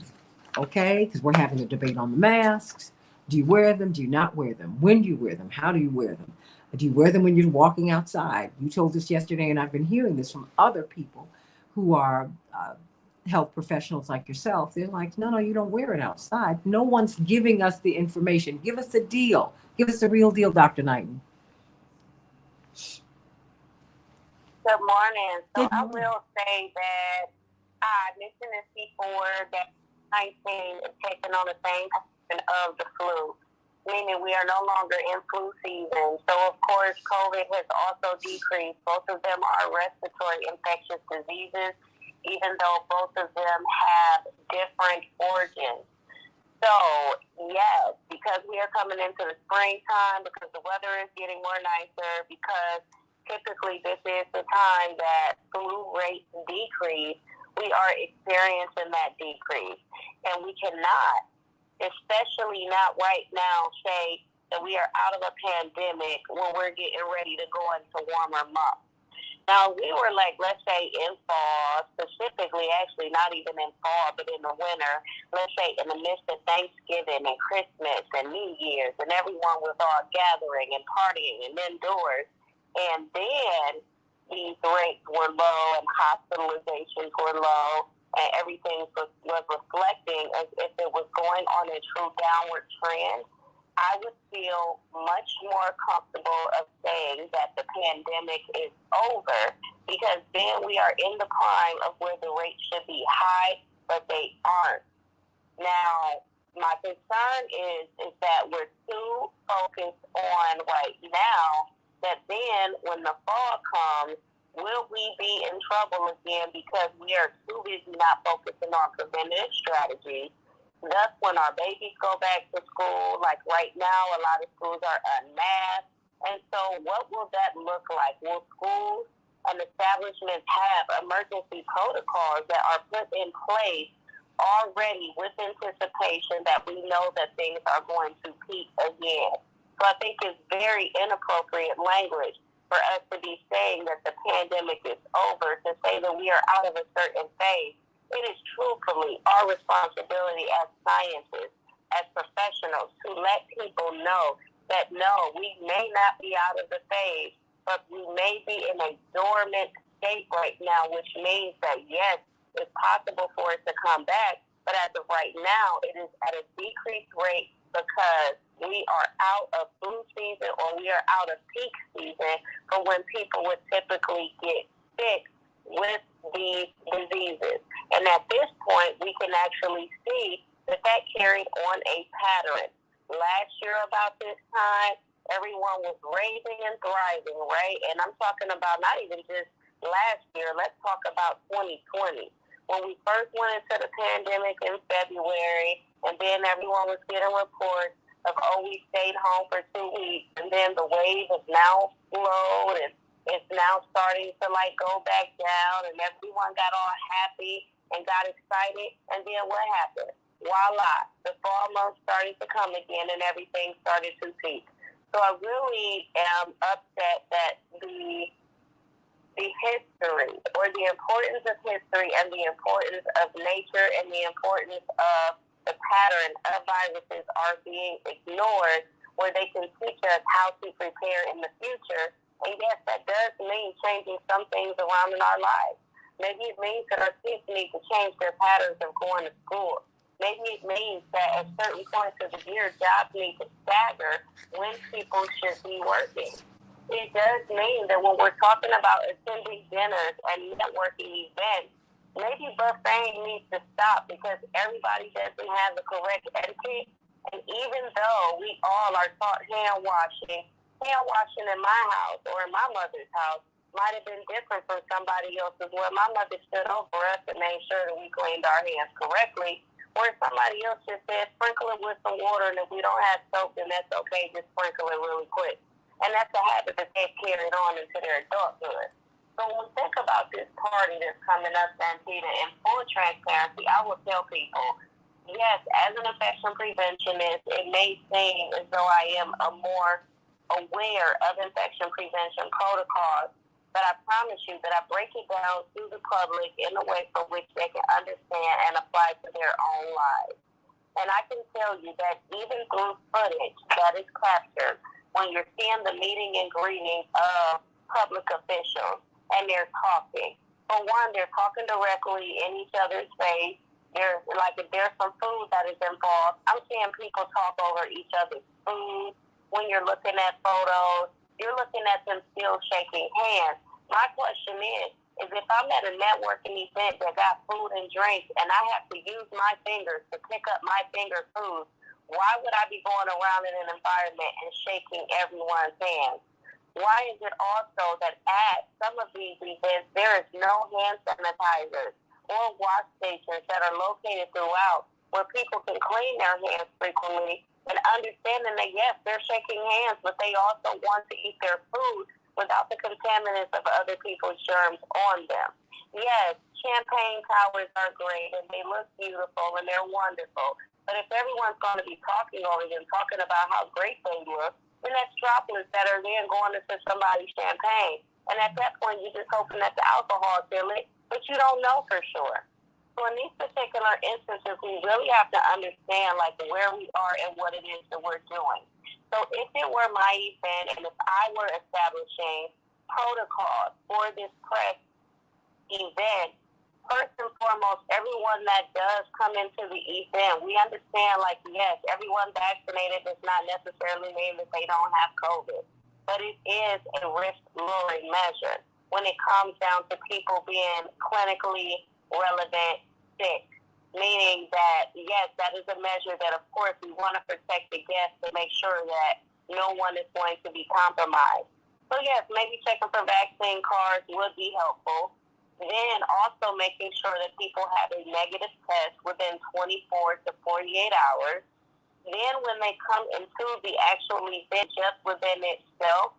okay? Because we're having a debate on the masks. Do you wear them? Do you not wear them? When do you wear them? How do you wear them? Do you wear them when you're walking outside? You told us yesterday, and I've been hearing this from other people who are health professionals like yourself. They're like, no, you don't wear it outside. No one's giving us the information. Give us the deal. Give us the real deal, Dr. Knighton. Good morning. So Good morning. I will say that I mentioned this before, that 19 is taking on the same pattern of the flu, meaning we are no longer in flu season. So, of course, COVID has also decreased. Both of them are respiratory infectious diseases, even though both of them have different origins. So, yes, because we are coming into the springtime, because the weather is getting more nicer, because typically this is the time that flu rates decrease, we are experiencing that decrease. And we cannot, especially not right now, say that we are out of a pandemic when we're getting ready to go into warmer months. Now, we were like, let's say in fall, specifically, actually not even in fall, but in the winter, let's say in the midst of Thanksgiving and Christmas and New Year's, and everyone was all gathering and partying and indoors. And then these rates were low and hospitalizations were low, and everything was reflecting as if it was going on a true downward trend. I would feel much more comfortable of saying that the pandemic is over, because then we are in the prime of where the rates should be high, but they aren't. Now, my concern is that we're too focused on right now, that then when the fall comes, will we be in trouble again because we are too busy not focusing on preventative strategies? Thus, when our babies go back to school, like right now, a lot of schools are unmasked. And so what will that look like? Will schools and establishments have emergency protocols that are put in place already with anticipation that we know that things are going to peak again? So I think it's very inappropriate language for us to be saying that the pandemic is over, to say that we are out of a certain phase. It is truthfully our responsibility as scientists, as professionals, to let people know that no, we may not be out of the phase, but we may be in a dormant state right now, which means that yes, it's possible for it to come back, but as of right now, it is at a decreased rate because we are out of flu season, or we are out of peak season for when people would typically get sick with these diseases. And at this point, we can actually see that carried on a pattern. Last year about this time, everyone was raving and thriving, right? And I'm talking about not even just last year. Let's talk about 2020. When we first went into the pandemic in February, and then everyone was getting reports of, we stayed home for 2 weeks, and then the wave is now slowed, and it's now starting to go back down, and everyone got all happy and got excited. And then what happened? Voila, the fall months started to come again, and everything started to peak. So I really am upset that the the history or the importance of history and the importance of nature and the importance of the pattern of viruses are being ignored, where they can teach us how to prepare in the future. And yes, that does mean changing some things around in our lives. Maybe it means that our kids need to change their patterns of going to school. Maybe it means that at certain points of the year, jobs need to stagger when people should be working. It does mean that when we're talking about attending dinners and networking events, maybe buffet needs to stop because everybody doesn't have the correct etiquette. And even though we all are taught hand washing in my house or in my mother's house might have been different from somebody else's, where my mother stood over us and made sure that we cleaned our hands correctly, where somebody else just said, sprinkle it with some water, and if we don't have soap, then that's okay, just sprinkle it really quick. And that's a habit that they've carried on into their adulthood. So when we think about this party that's coming up, Santita, in full transparency, I will tell people, yes, as an infection preventionist, it may seem as though I am a more aware of infection prevention protocols, but I promise you that I break it down to the public in a way for which they can understand and apply to their own lives. And I can tell you that even through footage that is captured, when you're seeing the meeting and greeting of public officials and they're talking, for one, they're talking directly in each other's face. There's like if there's some food that is involved, I'm seeing people talk over each other's food. When you're looking at photos, you're looking at them still shaking hands. My question is if I'm at a networking event that got food and drink and I have to use my fingers to pick up my finger food, why would I be going around in an environment and shaking everyone's hands? Why is it also that at some of these events there is no hand sanitizers or wash stations that are located throughout where people can clean their hands frequently, and understanding that, yes, they're shaking hands, but they also want to eat their food without the contaminants of other people's germs on them. Yes, champagne towers are great, and they look beautiful, and they're wonderful. But if everyone's going to be talking over them, talking about how great they look, then that's droplets that are then going into somebody's champagne. And at that point, you're just hoping that the alcohol fill it, but you don't know for sure. So in these particular instances, we really have to understand like where we are and what it is that we're doing. So if it were my event and if I were establishing protocols for this press event, first and foremost, everyone that does come into the event, we understand like, yes, everyone vaccinated does not necessarily mean that they don't have COVID, but it is a risk-lowering measure when it comes down to people being clinically relevant sick, meaning that, yes, that is a measure that, of course, we want to protect the guests to make sure that no one is going to be compromised. So, yes, maybe checking for vaccine cards would be helpful. Then also making sure that people have a negative test within 24 to 48 hours. Then when they come into the actual event just within itself,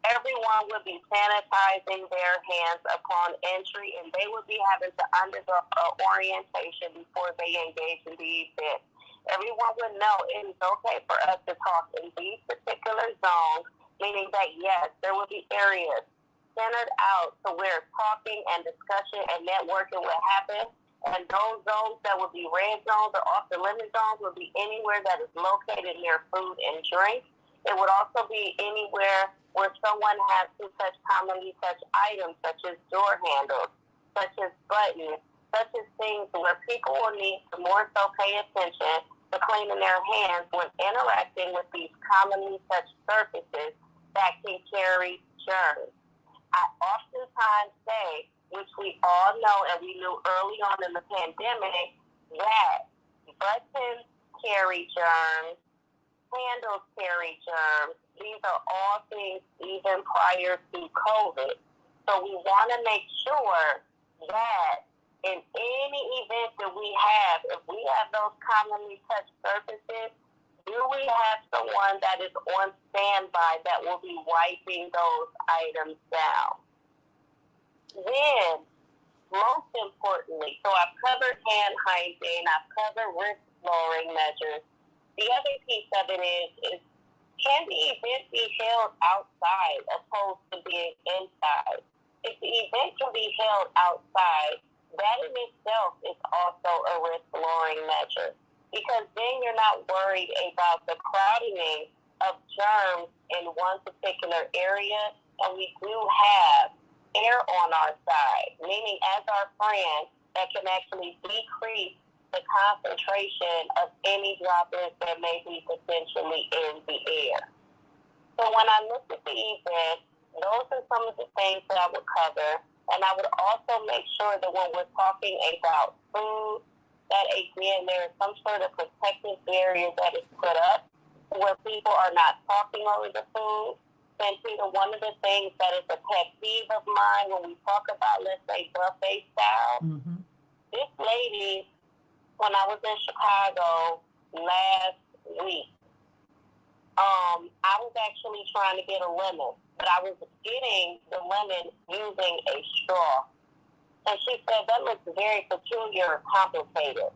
everyone would be sanitizing their hands upon entry, and they would be having to undergo orientation before they engage in the event. Everyone would know it is okay for us to talk in these particular zones, meaning that, yes, there will be areas centered out to where talking and discussion and networking will happen, and those zones that would be red zones or off-the-limit zones would be anywhere that is located near food and drink. It would also be anywhere where someone has to touch commonly touched items such as door handles, such as buttons, such as things where people will need to more so pay attention to cleaning their hands when interacting with these commonly touched surfaces that can carry germs. I oftentimes say, which we all know and we knew early on in the pandemic, that buttons carry germs, handles carry germs. These are all things even prior to COVID. So we want to make sure that in any event that we have, if we have those commonly touched surfaces, do we have someone that is on standby that will be wiping those items down? Then, most importantly, so I've covered hand hygiene, I've covered risk-lowering measures. The other piece of it is can the event be held outside opposed to being inside? if the event can be held outside, that in itself is also a risk-lowering measure, because then you're not worried about the crowding of germs in one particular area, and we do have air on our side, meaning as our friend that can actually decrease the concentration of any droplets that may be potentially in the air. So when I look at the event, those are some of the things that I would cover. And I would also make sure that when we're talking about food, that again, there is some sort of protective barrier that is put up where people are not talking over the food. Santita, one of the things that is a pet peeve of mine when we talk about, let's say, buffet style, this lady, when I was in Chicago last week, I was actually trying to get a lemon, but I was getting the lemon using a straw. And she said, that looks very peculiar and complicated.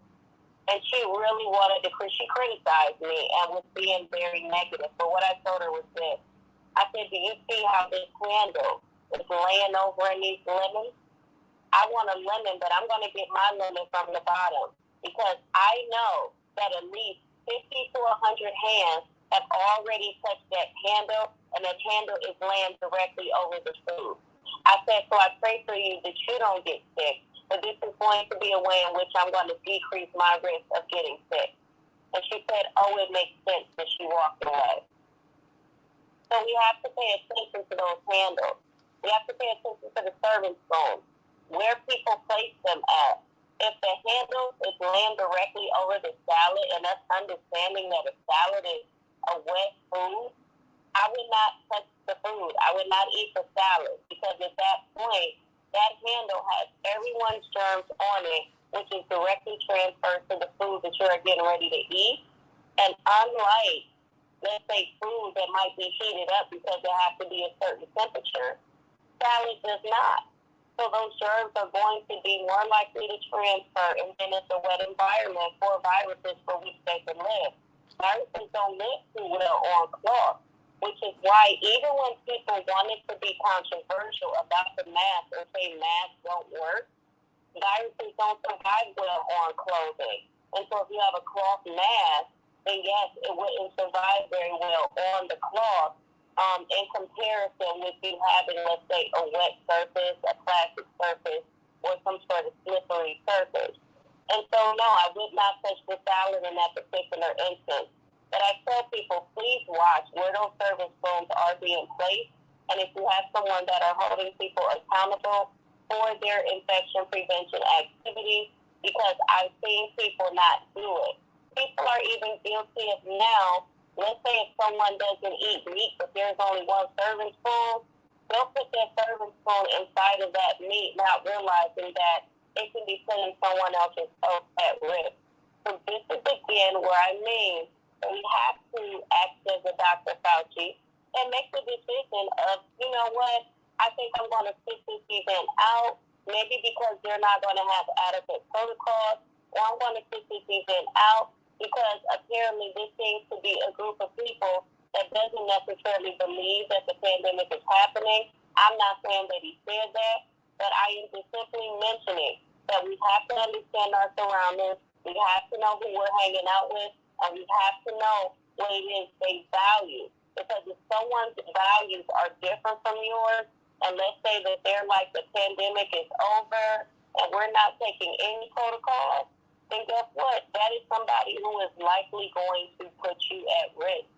And she really wanted to, she criticized me and was being very negative. But what I told her was this. I said, do you see how this handle is laying over in these lemons? I want a lemon, but I'm going to get my lemon from the bottom, because I know that at least 50 to 100 hands have already touched that handle, and that handle is laying directly over the food. I said, so I pray for you that you don't get sick, but this is going to be a way in which I'm going to decrease my risk of getting sick. And she said, oh, it makes sense, and she walked away. So we have to pay attention to those handles. We have to pay attention to the serving spoons, where people place them at. If the handle is laying directly over the salad, and us understanding that a salad is a wet food, I would not touch the food. I would not eat the salad, because at that point, that handle has everyone's germs on it, which is directly transferred to the food that you're getting ready to eat. And unlike, let's say, food that might be heated up because it has to be a certain temperature, salad does not. So those germs are going to be more likely to transfer, and then it's a wet environment for viruses for which they can live. Viruses don't live too well on cloth, which is why even when people wanted to be controversial about the mask or say masks don't work, viruses don't survive well on clothing. And so if you have a cloth mask, then yes, it wouldn't survive very well on the cloth in comparison with you having, let's say, a wet surface, a plastic surface, or some sort of slippery surface. And so, no, I would not touch the salad in that particular instance. But I tell people, please watch where those serving spoons are being placed. And if you have someone that are holding people accountable for their infection prevention activities, because I've seen people not do it. People are even guilty of now, let's say if someone doesn't eat meat, but there's only one serving spoon, they'll put that serving spoon inside of that meat, not realizing that it can be putting someone else's health at risk. So this is, again, where I mean we have to act as a Dr. Fauci and make the decision of, you know what, I think I'm going to sit this event out, maybe because they're not going to have adequate protocols, or I'm going to sit this event out because apparently this seems to be a group of people that doesn't necessarily believe that the pandemic is happening. I'm not saying that he said that, but I am just simply mentioning that we have to understand our surroundings, we have to know who we're hanging out with, and we have to know what it is they value. Because if someone's values are different from yours, and let's say that they're like, the pandemic is over and we're not taking any protocols, then guess what? That is somebody who is likely going to put you at risk.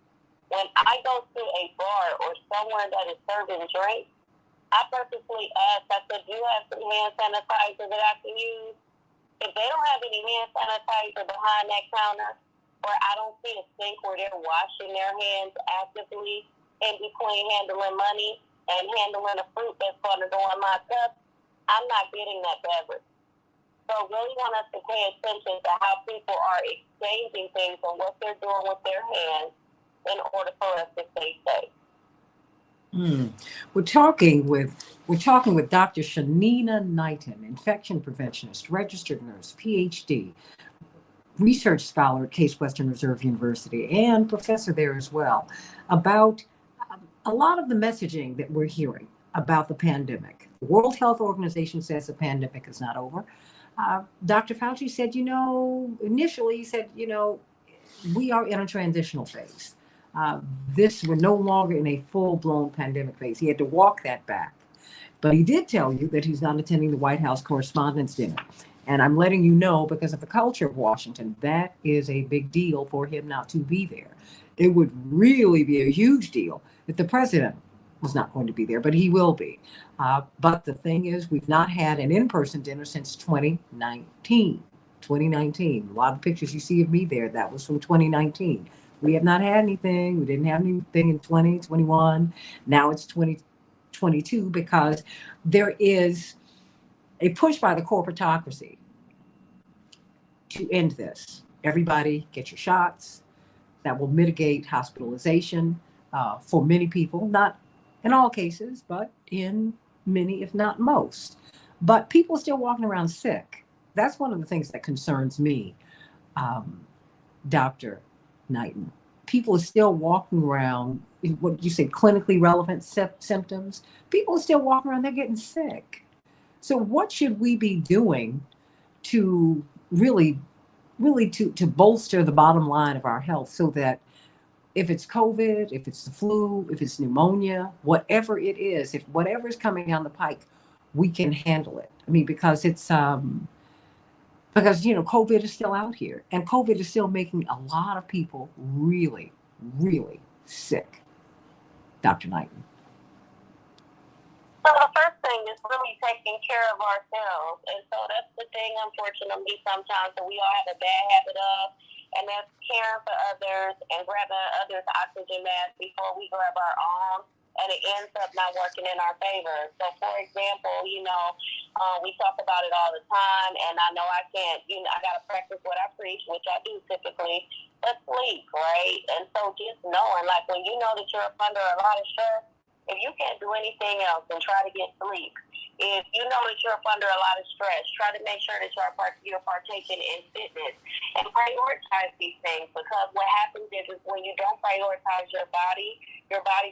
When I go to a bar or somewhere that is serving drinks, I purposely ask, I said, do you have some hand sanitizer that I can use? If they don't have any hand sanitizer behind that counter, or I don't see a sink where they're washing their hands actively in between handling money and handling a fruit that's going to go in my cup, I'm not getting that beverage. So really want us to pay attention to how people are exchanging things and what they're doing with their hands in order for us to stay safe. We're talking with Dr. Shanina Knighton, infection preventionist, registered nurse, PhD, research scholar at Case Western Reserve University, and professor there as well, about a lot of the messaging that we're hearing about the pandemic. The World Health Organization says the pandemic is not over. Dr. Fauci said, initially he said, we are in a transitional phase. We're no longer in a full-blown pandemic phase. He had to walk that back. But he did tell you that he's not attending the White House Correspondents' Dinner. And I'm letting you know, because of the culture of Washington, that is a big deal for him not to be there. It would really be a huge deal if the president was not going to be there, but he will be. But the thing is, we've not had an in-person dinner since 2019. 2019. A lot of pictures you see of me there, that was from 2019. We have not had anything. We didn't have anything in 2021. Now it's 2022 because there is a push by the corporatocracy to end this. Everybody get your shots. That will mitigate hospitalization for many people, not in all cases, but in many, if not most. But people are still walking around sick. That's one of the things that concerns me, Dr. Knighton. People are still walking around, what did you say, clinically relevant symptoms? People are still walking around, they're getting sick. So what should we be doing to really to bolster the bottom line of our health so that if it's COVID, if it's the flu, if it's pneumonia, whatever it is, if whatever's coming down the pike, we can handle it. I mean, because it's because COVID is still out here, and COVID is still making a lot of people really, really sick. Dr. Knighton. So the first thing is really taking care of ourselves. And so that's the thing, unfortunately, sometimes that we all have a bad habit of, and that's caring for others and grabbing others' oxygen mask before we grab our own, and it ends up not working in our favor. So, for example, we talk about it all the time, and I know I can't, I got to practice what I preach, which I do typically, but sleep, right? And so just knowing, like when you know that you're up under a lot of stress, if you can't do anything else, then try to get sleep. If you know that you're up under a lot of stress, try to make sure that you're partaking in fitness and prioritize these things, because what happens is when you don't prioritize your body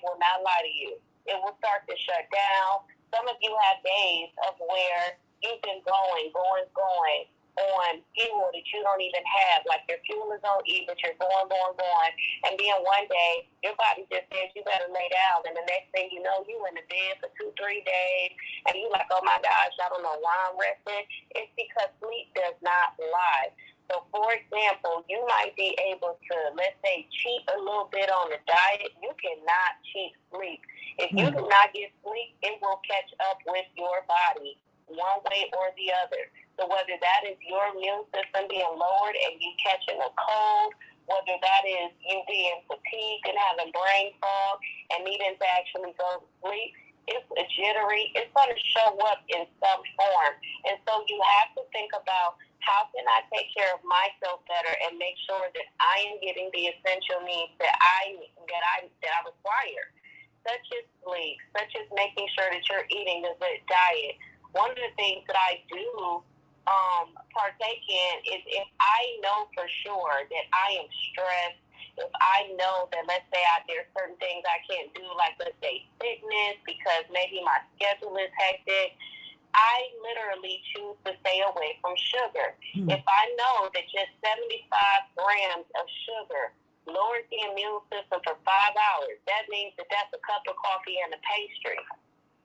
will not lie to you. It will start to shut down. Some of you have days of where you've been going on fuel that you don't even have. Like your fuel is on E, but you're going. And then one day, your body just says you better lay down. And the next thing you know, you in the bed for 2-3 days. And you're like, oh my gosh, I don't know why I'm resting. It's because sleep does not lie. So, for example, you might be able to, let's say, cheat a little bit on the diet. You cannot cheat sleep. If you do not get sleep, it will catch up with your body one way or the other. So whether that is your immune system being lowered and you catching a cold, whether that is you being fatigued and having brain fog and needing to actually go to sleep, it's a jittery, it's going to show up in some form. And so you have to think about, how can I take care of myself better and make sure that I am getting the essential needs that I require, such as sleep, such as making sure that you're eating a good diet. One of the things that I do partake in is, if I know for sure that I am stressed, if I know that, let's say, there's certain things I can't do, like, let's say, fitness, because maybe my schedule is hectic, I literally choose to stay away from sugar. If I know that just 75 grams of sugar lowers the immune system for 5 hours, that means that that's a cup of coffee and a pastry.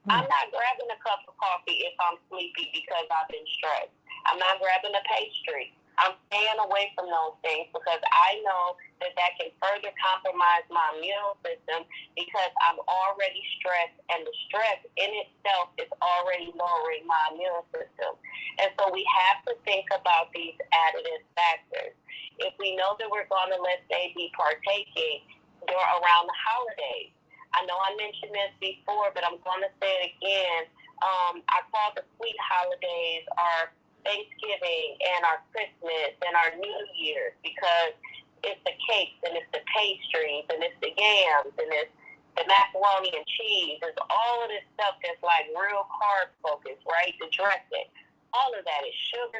I'm not grabbing a cup of coffee if I'm sleepy because I've been stressed. I'm not grabbing a pastry. I'm staying away from those things because I know that can further compromise my immune system, because I'm already stressed, and the stress in itself is already lowering my immune system. And so we have to think about these additive factors. If we know that we're going to, let's say, be partaking around the holidays, I know I mentioned this before, but I'm going to say it again. I call the sweet holidays our Thanksgiving and our Christmas and our New Year's, because it's the cakes and it's the pastries and it's the yams and it's the macaroni and cheese. It's all of this stuff that's like real carb focused, right? The dressing. All of that is sugar.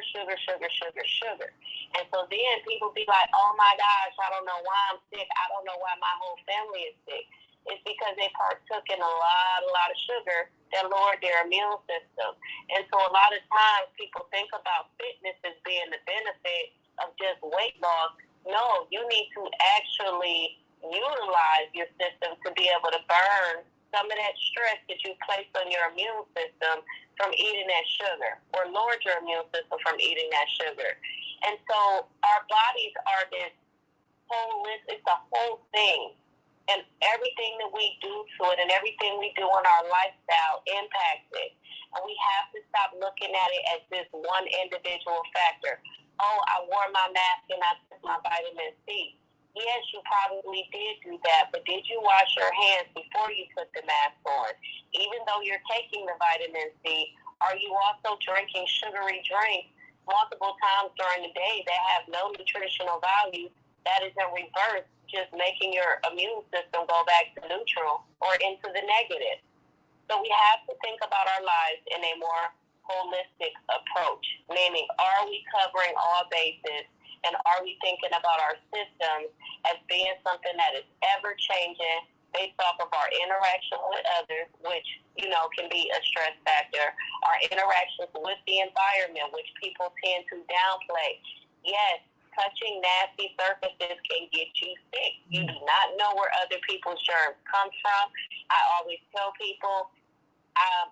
And so then people be like, oh my gosh, I don't know why I'm sick. I don't know why my whole family is sick. is because they partook in a lot of sugar that lowered their immune system. And so a lot of times people think about fitness as being the benefit of just weight loss. No, you need to actually utilize your system to be able to burn some of that stress that you place on your immune system from eating that sugar, or lowered your immune system from eating that sugar. And so our bodies are this whole list, it's a whole thing. And everything that we do to it and everything we do in our lifestyle impacts it. And we have to stop looking at it as this one individual factor. Oh, I wore my mask and I took my vitamin C. Yes, you probably did do that, but did you wash your hands before you put the mask on? Even though you're taking the vitamin C, are you also drinking sugary drinks multiple times during the day that have no nutritional value? That is in reverse, just making your immune system go back to neutral or into the negative. So we have to think about our lives in a more holistic approach, meaning are we covering all bases, and are we thinking about our systems as being something that is ever changing based off of our interaction with others, which, you know, can be a stress factor, our interactions with the environment, which people tend to downplay. Yes, touching nasty surfaces can get you sick. You do not know where other people's germs come from. I always tell people,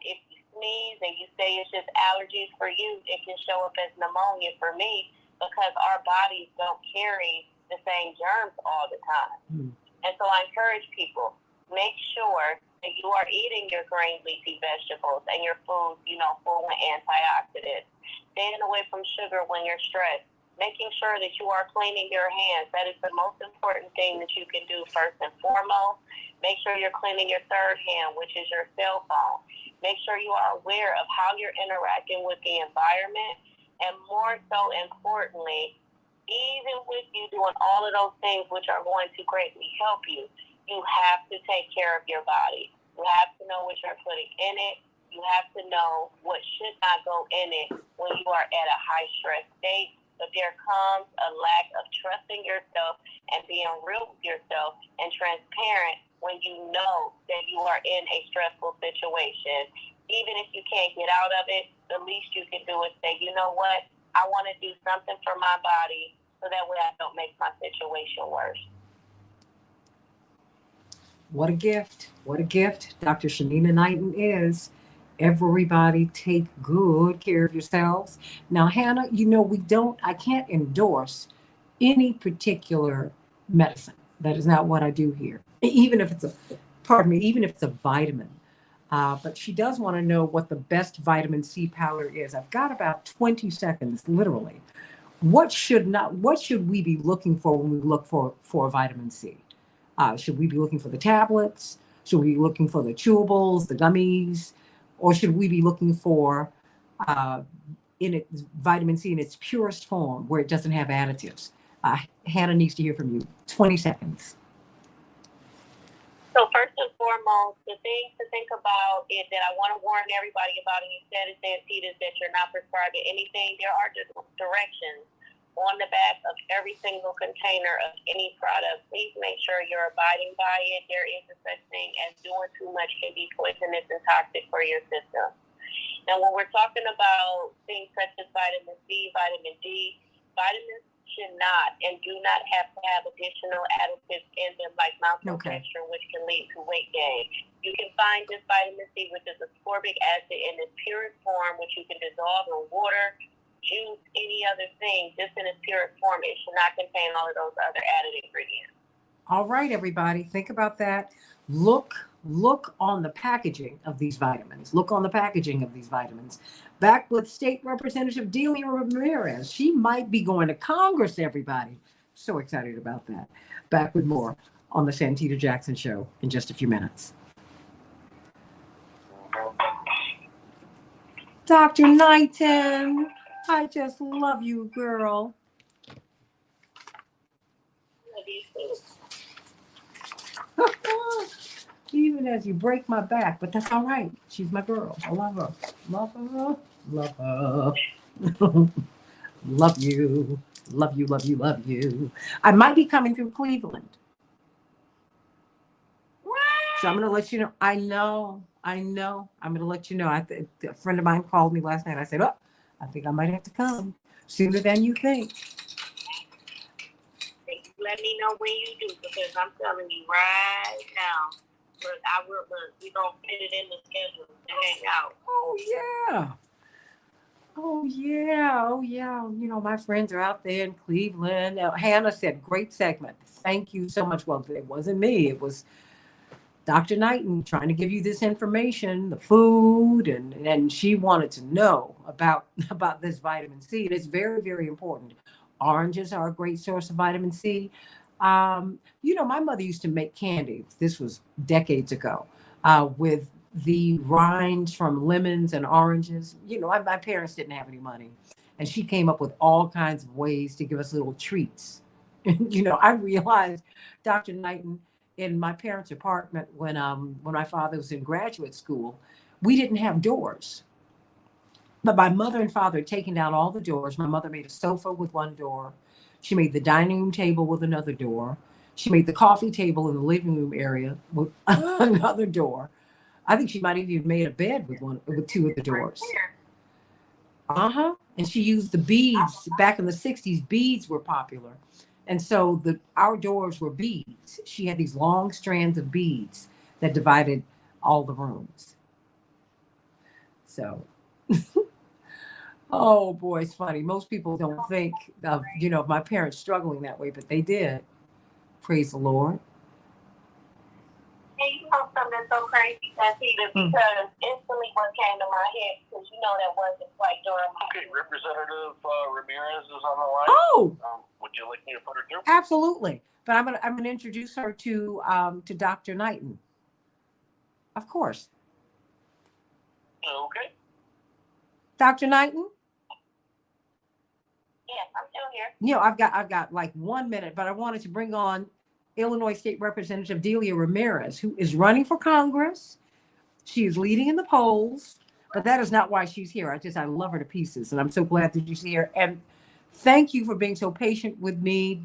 if you sneeze and you say it's just allergies for you, it can show up as pneumonia for me, because our bodies don't carry the same germs all the time. And so I encourage people, make sure that you are eating your green leafy vegetables and your foods, you know, full of antioxidants. Staying away from sugar when you're stressed. Making sure that you are cleaning your hands. That is the most important thing that you can do first and foremost. Make sure you're cleaning your third hand, which is your cell phone. Make sure you are aware of how you're interacting with the environment. And more so importantly, even with you doing all of those things which are going to greatly help you, you have to take care of your body. You have to know what you're putting in it. You have to know what should not go in it when you are at a high stress state. But there comes a lack of trusting yourself and being real with yourself and transparent when you know that you are in a stressful situation. Even if you can't get out of it, the least you can do is say, you know what, I want to do something for my body so that way I don't make my situation worse. What a gift. What a gift Dr. Shanina Knighton is. Everybody take good care of yourselves. Now, Hannah, you know, I can't endorse any particular medicine. That is not what I do here. Even if it's a vitamin. But she does want to know what the best vitamin C powder is. I've got about 20 seconds, literally. What should we be looking for when we look for vitamin C? Should we be looking for the tablets? Should we be looking for the chewables, the gummies? Or should we be looking for vitamin C in its purest form, where it doesn't have additives? Hannah needs to hear from you. 20 seconds. So first and foremost, the thing to think about is that I want to warn everybody about, and you said it, Santita, that you're not prescribing anything. There are just directions on the back of every single container of any product. Please make sure you're abiding by it. There is a such thing as doing too much can be poisonous and toxic for your system. Now, when we're talking about things such as vitamin C, vitamin D, vitamins should not and do not have to have additional additives in them like maltodextrin, which can lead to weight gain. You can find this vitamin C, which is ascorbic acid, in its purest form, which you can dissolve in water, juice, any other thing, just in its purest form. It should not contain all of those other added ingredients. All right, everybody, think about that. Look on the packaging of these vitamins. Look on the packaging of these vitamins. Back with State Representative Delia Ramirez. She might be going to Congress, everybody. So excited about that. Back with more on the Santita Jackson Show in just a few minutes. Dr. Knighton, I just love you, girl. Love you too. Even as you break my back, but that's all right. She's my girl. I love her. Love her. Love her. Love you. Love you, love you, love you. I might be coming through Cleveland. So I'm going to let you know. I know. I'm going to let you know. A friend of mine called me last night. I said, oh, I think I might have to come sooner than you think. Let me know when you do, because I'm telling you right now. Look, I will. Look, we gonna fit it in the schedule to hang out. Oh yeah. Oh yeah. Oh yeah. You know, my friends are out there in Cleveland. Hannah said, great segment. Thank you so much. Well, it wasn't me. It was Dr. Knighton trying to give you this information, the food, and she wanted to know about this vitamin C. And it's very, very important. Oranges are a great source of vitamin C. You know, my mother used to make candy. This was decades ago, with the rinds from lemons and oranges. You know, my parents didn't have any money, and she came up with all kinds of ways to give us little treats. You know, I realized, Dr. Knighton, in my parents' apartment when my father was in graduate school, we didn't have doors. But my mother and father had taken down all the doors. My mother made a sofa with one door. She made the dining room table with another door. She made the coffee table in the living room area with another door. I think she might have even made a bed with two of the doors. And she used the beads. Back in the 60s, beads were popular. And so our doors were beads. She had these long strands of beads that divided all the rooms. So, oh boy, it's funny. Most people don't think of, you know, my parents struggling that way, but they did. Praise the Lord. Hey, you know something so crazy, Santita, because instantly what came to my head, because you know that wasn't quite during my... Okay, Representative Ramirez is on the line. Oh! Would you like me to put her through? Absolutely. But I'm gonna introduce her to Dr. Knighton. Of course. Okay. Dr. Knighton? Yes, I'm still here. You know, I've got like 1 minute, but I wanted to bring on Illinois State Representative Delia Ramirez, who is running for Congress. She is leading in the polls, but that is not why she's here. I love her to pieces, and I'm so glad that she's here. And thank you for being so patient with me,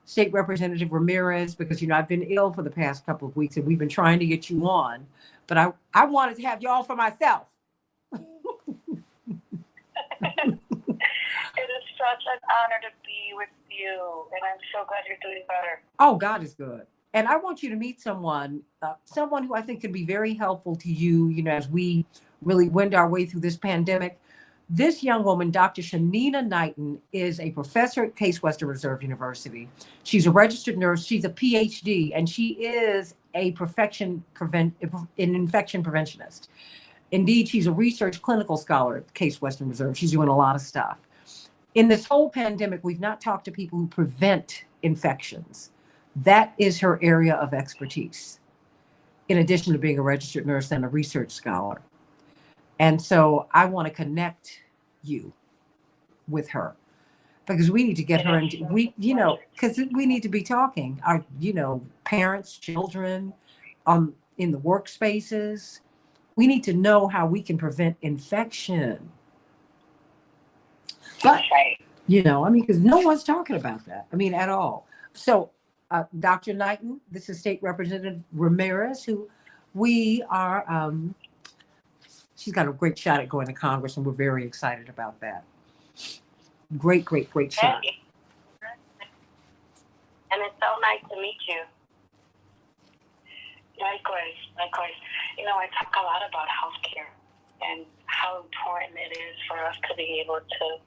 State Representative Ramirez, because, you know, I've been ill for the past couple of weeks, and we've been trying to get you on, but I wanted to have you all for myself. It is such an honor to be with you, and I'm so glad you're doing better. Oh, God is good. And I want you to meet someone who I think could be very helpful to you, you know, as we really wend our way through this pandemic. This young woman, Dr. Shanina Knighton, is a professor at Case Western Reserve University. She's a registered nurse. She's a PhD, and she is an infection preventionist. Indeed, she's a research clinical scholar at Case Western Reserve. She's doing a lot of stuff. In this whole pandemic, we've not talked to people who prevent infections. That is her area of expertise, in addition to being a registered nurse and a research scholar. And so I want to connect you with her, because we need to get her into, because we need to be talking, our, parents, children, in the workspaces. We need to know how we can prevent infection. But, because no one's talking about that. At all. So, Dr. Knighton, this is State Representative Ramirez, who we are, she's got a great shot at going to Congress, and we're very excited about that. Great shot. And it's so nice to meet you. Likewise. I talk a lot about healthcare and how important it is for us to be able to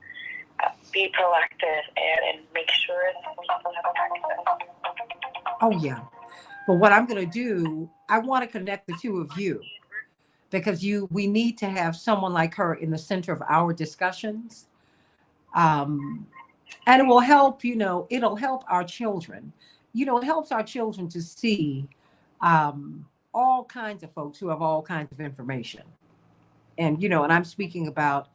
be proactive and make sure that we don't have access. Oh, yeah. But what I'm going to do, I want to connect the two of you, because we need to have someone like her in the center of our discussions. And it will help, it'll help our children. It helps our children to see all kinds of folks who have all kinds of information. And, and I'm speaking about,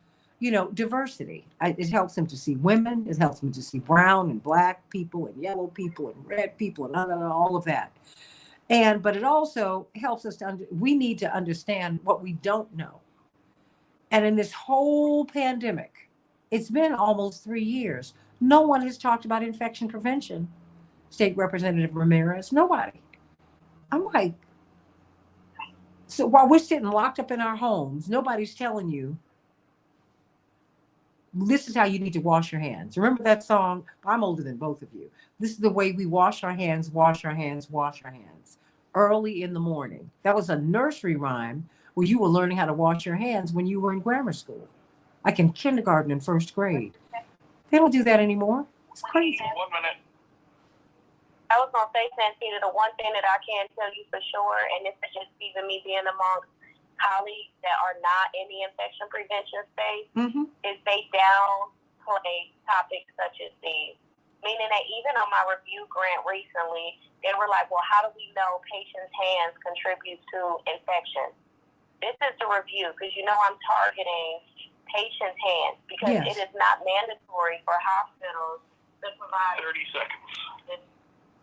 diversity. It helps them to see women. It helps them to see brown and black people and yellow people and red people and all of that. But it also helps us we need to understand what we don't know. And in this whole pandemic, it's been almost 3 years. No one has talked about infection prevention. State Representative Ramirez, nobody. I'm like, So while we're sitting locked up in our homes, nobody's telling you, this is how you need to wash your hands. Remember that song? I'm older than both of you. This is the way we wash our hands, wash our hands, wash our hands. Early in the morning. That was a nursery rhyme where you were learning how to wash your hands when you were in grammar school, like in kindergarten and first grade. They don't do that anymore. It's crazy. 1 minute. I was going to say, Santita, the one thing that I can tell you for sure, and this is just even me being amongst colleagues that are not in the infection prevention space, is they downplay topics such as these. Meaning that even on my review grant recently, they were like, well, how do we know patients' hands contribute to infection? This is the review, because I'm targeting patients' hands, because it is not mandatory for hospitals to provide 30 seconds.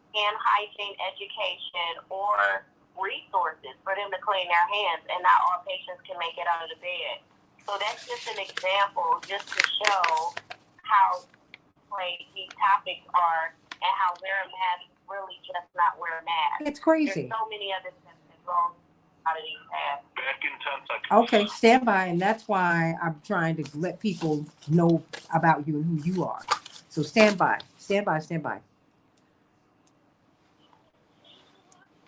hand hygiene education or resources for them to clean their hands, and not all patients can make it out of the bed. So that's just an example, just to show how these topics are and how wearing masks is really just not wearing masks. It's crazy. There's so many other things that go out of these masks. Back in 10 seconds. Okay, stand by, and that's why I'm trying to let people know about you and who you are. So stand by, stand by, stand by.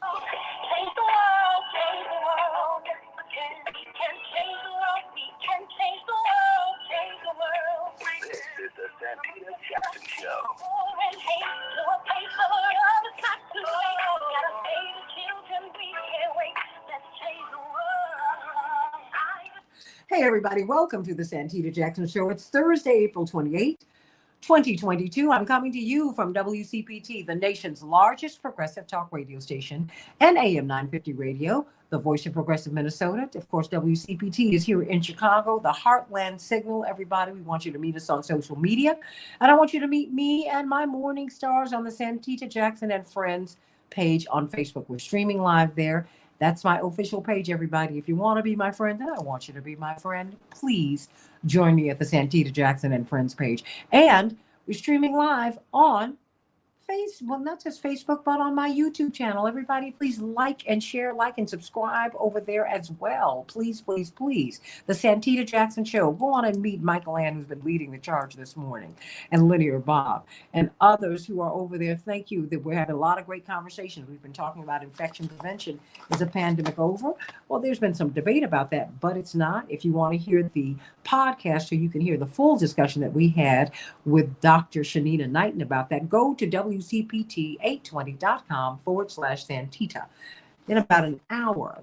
Change the world, change the world. We can change the world, we can change the world, change the world. This is the Santita Jackson Show. And hate to a place for others not to wait. Gotta save the children, we can't wait. Let's change the world. Hey everybody, welcome to the Santita Jackson Show. It's Thursday, April 28th, 2022. I'm coming to you from WCPT, the nation's largest progressive talk radio station, and AM 950 radio, the voice of progressive Minnesota. Of course, WCPT is here in Chicago, the Heartland Signal. Everybody, we want you to meet us on social media. And I want you to meet me and my morning stars on the Santita Jackson and Friends page on Facebook. We're streaming live there. That's my official page, everybody. If you want to be my friend, and I want you to be my friend, please join me at the Santita Jackson and Friends page. And we're streaming live on not just Facebook, but on my YouTube channel. Everybody, please like and share, like and subscribe over there as well. Please, please, please. The Santita Jackson Show. Go on and meet Michael Ann, who's been leading the charge this morning, and Linear Bob, and others who are over there. Thank you. That we're having a lot of great conversations. We've been talking about infection prevention. Is the pandemic over? Well, there's been some debate about that, but it's not. If you want to hear the podcast, so you can hear the full discussion that we had with Dr. Shanina Knighton about that, go to WCPT820.com/Santita. In about an hour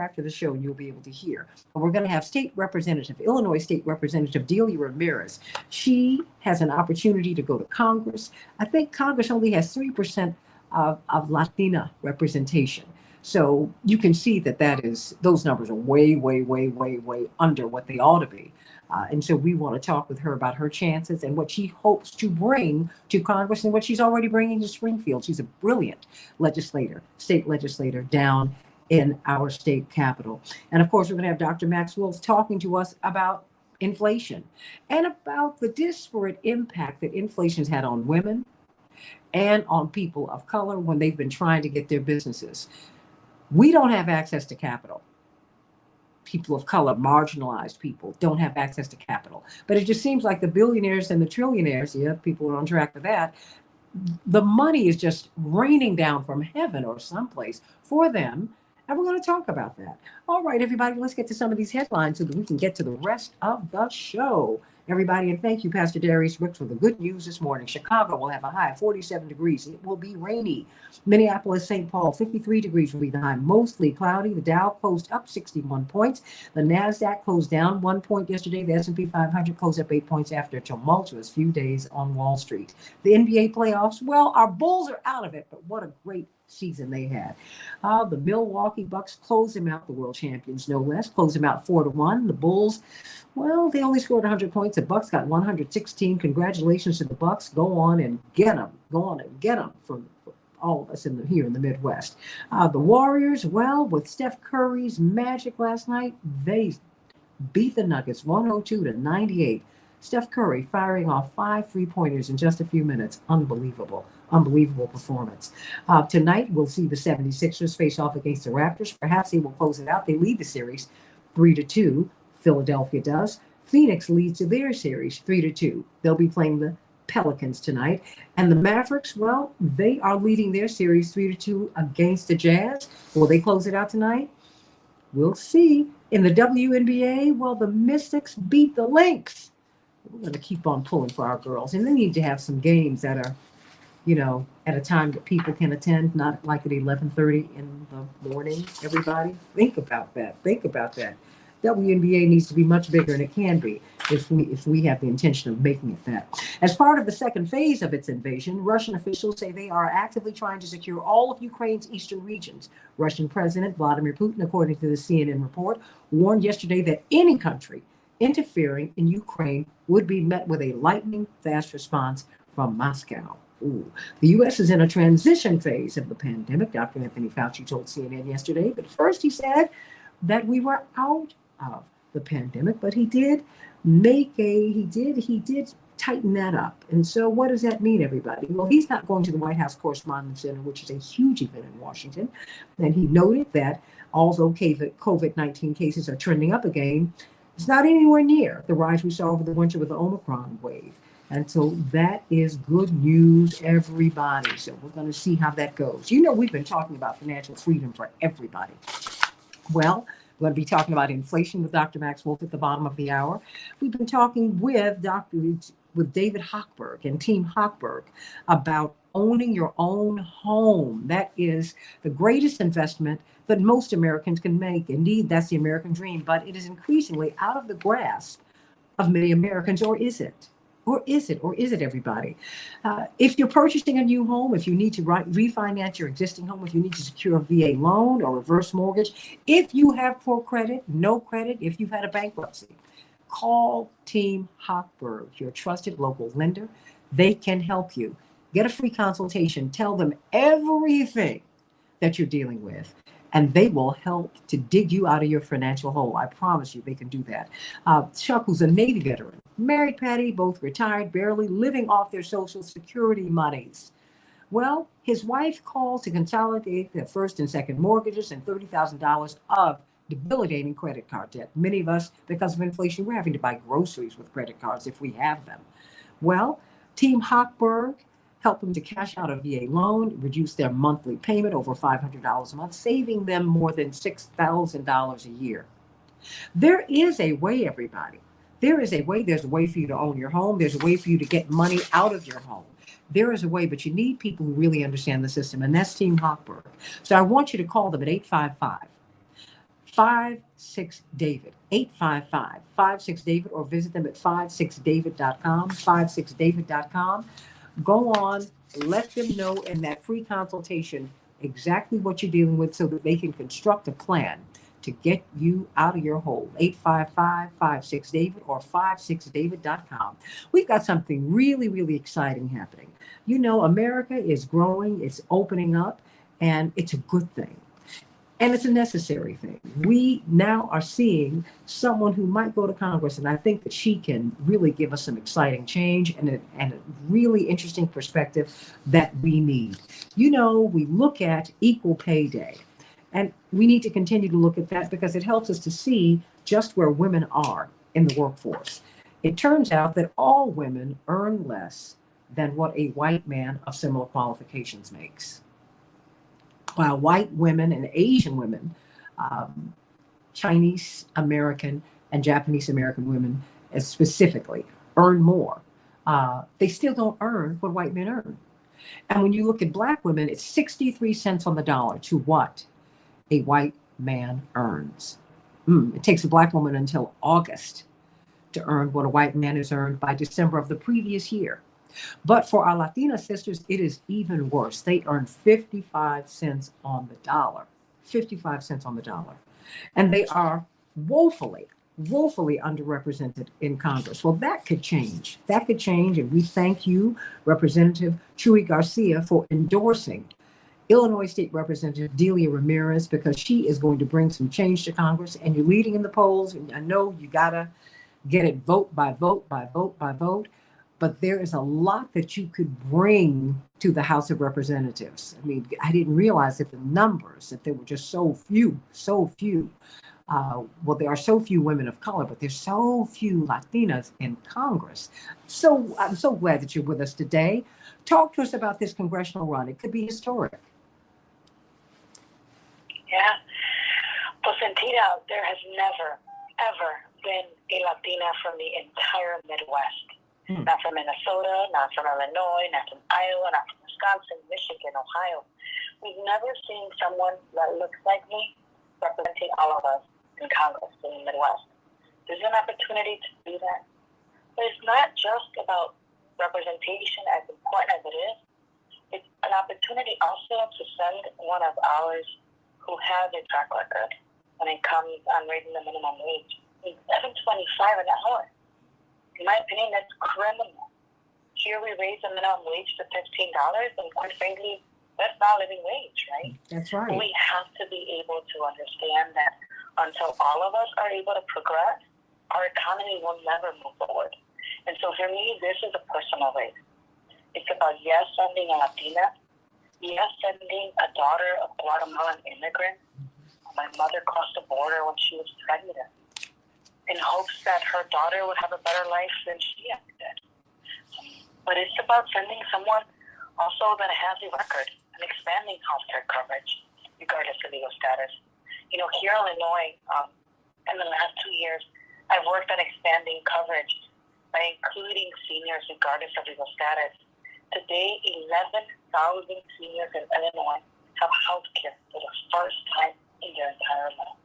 after the show, you'll be able to hear. But we're going to have Illinois State Representative Delia Ramirez. She has an opportunity to go to Congress. I think Congress only has 3% of Latina representation. So you can see those numbers are way, way, way, way, way under what they ought to be. And so we want to talk with her about her chances and what she hopes to bring to Congress and what she's already bringing to Springfield. She's a brilliant state legislator down in our state capital. And of course, we're going to have Dr. Max Wolf talking to us about inflation and about the disparate impact that inflation's had on women and on people of color when they've been trying to get their businesses. We don't have access to capital. People of color, marginalized people, don't have access to capital. But it just seems like the billionaires and the trillionaires, people are on track for that, the money is just raining down from heaven or someplace for them. And we're going to talk about that. All right, everybody, let's get to some of these headlines so that we can get to the rest of the show. Everybody, and thank you, Pastor Darius Ricks, for the good news this morning. Chicago will have a high of 47 degrees. It will be rainy. Minneapolis, St. Paul, 53 degrees will be the high. Mostly cloudy. The Dow closed up 61 points. The NASDAQ closed down 1 point yesterday. The S&P 500 closed up 8 points after a tumultuous few days on Wall Street. The NBA playoffs, well, our Bulls are out of it, but what a great season they had. The Milwaukee Bucks closed them out, the world champions, no less, closed them out 4-1. The Bulls, well, they only scored 100 points. The Bucks got 116. Congratulations to the Bucks. Go on and get them. Go on and get them for all of us here in the Midwest. The Warriors, well, with Steph Curry's magic last night, they beat the Nuggets 102-98. Steph Curry firing off 5 3-pointers in just a few minutes. Unbelievable. Unbelievable performance. Tonight, we'll see the 76ers face off against the Raptors. Perhaps they will close it out. They lead the series 3-2. Philadelphia does. Phoenix leads their series 3-2. They'll be playing the Pelicans tonight. And the Mavericks, well, they are leading their series 3-2 against the Jazz. Will they close it out tonight? We'll see. In the WNBA, well, the Mystics beat the Lynx. We're going to keep on pulling for our girls. And they need to have some games that are, at a time that people can attend, not like at 11:30 in the morning. Everybody, think about that. Think about that. WNBA needs to be much bigger, and it can be if we have the intention of making it that. As part of the second phase of its invasion, Russian officials say they are actively trying to secure all of Ukraine's eastern regions. Russian President Vladimir Putin, according to the CNN report, warned yesterday that any country interfering in Ukraine would be met with a lightning-fast response from Moscow. Ooh. The U.S. is in a transition phase of the pandemic, Dr. Anthony Fauci told CNN yesterday. But first he said that we were out of the pandemic, but he did tighten that up. And so what does that mean, everybody? Well, he's not going to the White House Correspondents Center, which is a huge event in Washington. And he noted that although COVID-19 cases are trending up again, it's not anywhere near the rise we saw over the winter with the Omicron wave. And so that is good news, everybody. So we're going to see how that goes. We've been talking about financial freedom for everybody. Well, we're going to be talking about inflation with Dr. Max Wolf at the bottom of the hour. We've been talking with David Hochberg and Team Hochberg about owning your own home. That is the greatest investment that most Americans can make. Indeed, that's the American dream, but it is increasingly out of the grasp of many Americans, or is it? Or is it, everybody? If you're purchasing a new home, if you need to refinance your existing home, if you need to secure a VA loan or reverse mortgage, if you have poor credit, no credit, if you've had a bankruptcy, call Team Hochberg, your trusted local lender. They can help you. Get a free consultation. Tell them everything that you're dealing with, and they will help to dig you out of your financial hole. I promise you they can do that. Chuck, who's a Navy veteran, married Patty, both retired, barely living off their Social Security monies. Well, his wife called to consolidate their first and second mortgages and $30,000 of debilitating credit card debt. Many of us, because of inflation, we're having to buy groceries with credit cards if we have them. Well, Team Hochberg helped them to cash out a VA loan, reduce their monthly payment over $500 a month, saving them more than $6,000 a year. There is a way, everybody. There is a way. There's a way for you to own your home. There's a way for you to get money out of your home. There is a way, but you need people who really understand the system, and that's Team Hochberg. So I want you to call them at 855-56-DAVID, 855-56-DAVID, or visit them at 56david.com, 56david.com. Go on, let them know in that free consultation exactly what you're dealing with so that they can construct a plan to get you out of your hole. 855-56-DAVID or 56david.com. We've got something really, really exciting happening. America is growing, it's opening up, and it's a good thing. And it's a necessary thing. We now are seeing someone who might go to Congress, and I think that she can really give us some exciting change and a really interesting perspective that we need. We look at Equal Pay Day, and we need to continue to look at that because it helps us to see just where women are in the workforce. It turns out that all women earn less than what a white man of similar qualifications makes. While white women and Asian women, Chinese American and Japanese American women specifically earn more, they still don't earn what white men earn. And when you look at black women, it's 63 cents on the dollar to what a white man earns. It takes a black woman until August to earn what a white man has earned by December of the previous year. But for our Latina sisters, it is even worse. They earn 55 cents on the dollar, 55 cents on the dollar. And they are woefully underrepresented in Congress. Well, that could change. That could change. And we thank you, Representative Chuy Garcia, for endorsing Illinois State Representative Delia Ramirez, because she is going to bring some change to Congress. And you're leading in the polls. And I know you got to get it vote by vote by vote by vote. but there is a lot that you could bring to the House of Representatives. I mean, I didn't realize that the numbers, that there were just so few, so few. Well, there are so few women of color, but there's so few Latinas in Congress. So I'm so glad that you're with us today. Talk to us about this congressional run. It could be historic. Yeah. Well, Santita, there has never, ever been a Latina from the entire Midwest. Not from Minnesota, not from Illinois, not from Iowa, not from Wisconsin, Michigan, Ohio. We've never seen someone that looks like me representing all of us in Congress in the Midwest. There's an opportunity to do that. But it's not just about representation, as important as it is. It's an opportunity also to send one of ours who has a track record when it comes on raising the minimum wage. It's $7.25 an hour. In my opinion, that's criminal. Here we raise the minimum wage to $15, and quite frankly, that's not a living wage, right? That's right. We have to be able to understand that until all of us are able to progress, our economy will never move forward. And so for me, this is a personal race. It's about, yes, sending a Latina, yes, sending a daughter of Guatemalan immigrants. My mother crossed the border when she was pregnant, in hopes that her daughter would have a better life than she had did. But it's about sending someone also that has a record and expanding healthcare coverage, regardless of legal status. You know, here in Illinois, in the last 2 years, I've worked on expanding coverage by including seniors regardless of legal status. Today, 11,000 seniors in Illinois have healthcare for the first time in their entire life.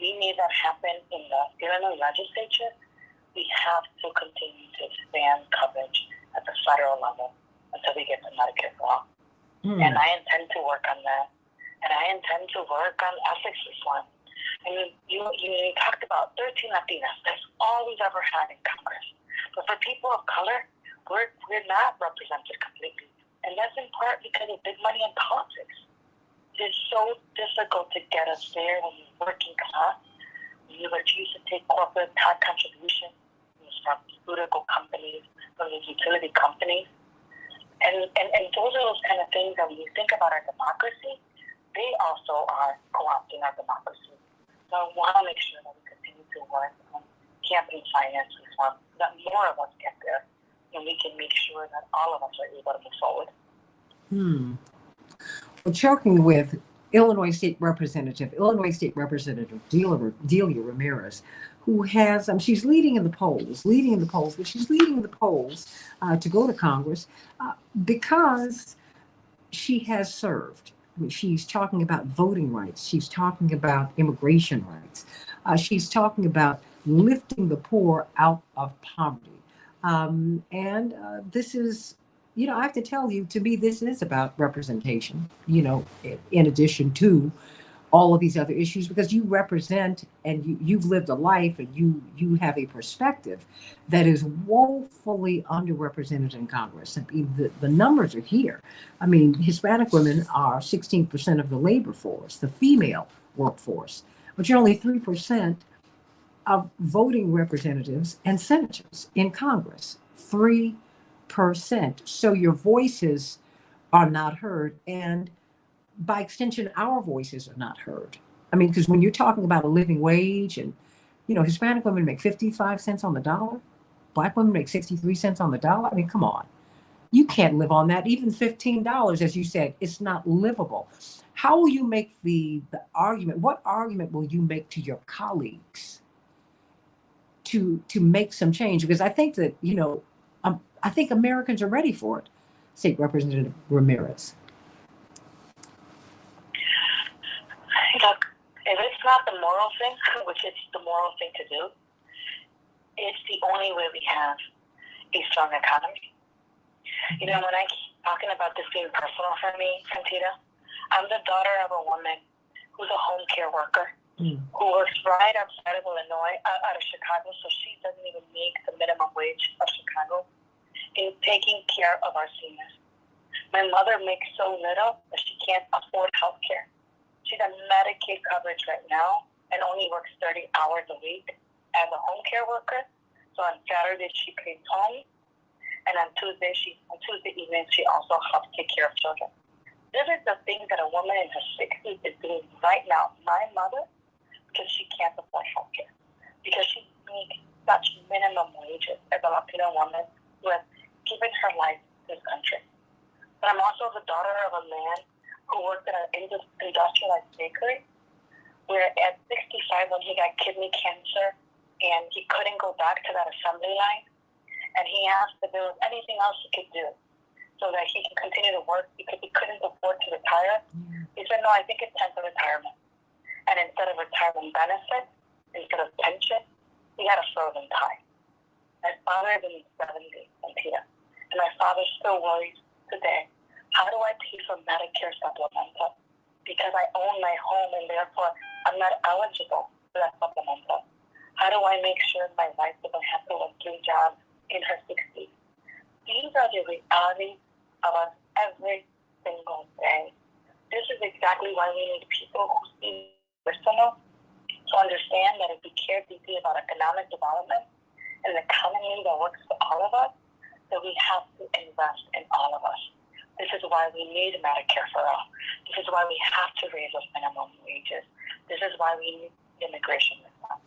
We made that happen in the Illinois legislature. We have to continue to expand coverage at the federal level until we get to Medicare for all. And I intend to work on that. And I intend to work on ethics reform. I mean, you talked about 13 Latinas. That's all we've ever had in Congress. But for people of color, we're not represented completely. And that's in part because of big money in politics. It's so difficult to get us there when you're working class, when you refuse to take corporate tax contributions from pharmaceutical companies, from these utility companies. And those are those kind of things that when you think about our democracy, they also are co-opting our democracy. So I want to make sure that we continue to work on campaign finance reform, that more of us get there, and we can make sure that all of us are able to move forward. We're talking with Illinois State Representative Delia Ramirez, who has, she's leading in the polls, but she's leading in the polls to go to Congress because she has served. I mean, she's talking about voting rights. She's talking about immigration rights. She's talking about lifting the poor out of poverty. This is, I have to tell you, to me, this is about representation, in addition to all of these other issues, because you represent and you've lived a life and you have a perspective that is woefully underrepresented in Congress. I mean, the numbers are here. I mean, Hispanic women are 16% of the labor force, the female workforce, but you're only 3% of voting representatives and senators in Congress. 3%. So your voices are not heard, and by extension, our voices are not heard. I mean, because when you're talking about a living wage, and Hispanic women make 55 cents on the dollar, Black women make 63 cents on the dollar. I mean, come on, you can't live on that. Even $15, as you said, it's not livable. How will you make the argument? What argument will you make to your colleagues to make some change? Because I think that I think Americans are ready for it. State Representative Ramirez. Look, if it's not the moral thing, which it's the moral thing to do, it's the only way we have a strong economy. When I keep talking about this being personal for me, Santita, I'm the daughter of a woman who's a home care worker who works right outside of Illinois, out of Chicago, so she doesn't even make the minimum wage of Chicago, in taking care of our seniors. My mother makes so little that she can't afford health care. She's on Medicaid coverage right now and only works 30 hours a week as a home care worker. So on Saturdays she pays home, And on Tuesday evenings, she also helps take care of children. This is the things that a woman in her 60s is doing right now. My mother, because she can't afford healthcare, because she makes such minimum wages as a Latino woman who has given her life to this country. But I'm also the daughter of a man who worked at an industrialized bakery, where at 65 when he got kidney cancer and he couldn't go back to that assembly line, and he asked if there was anything else he could do so that he can continue to work because he couldn't afford to retire. He said, no, I think it's time for retirement. And instead of retirement benefits, instead of pension, he had a frozen tie. My father is in his 70s, Santita, and my father still worries today, how do I pay for Medicare supplemental? Because I own my home and therefore I'm not eligible for that supplemental. How do I make sure my wife doesn't have to work 3 jobs in her 60s? These are the realities of us every single day. This is exactly why we need people who see personal to understand that if we care deeply about economic development and an economy that works for all of us, that we have to invest in all of us. This is why we need Medicare for all. This is why we have to raise those minimum wages. This is why we need immigration reform.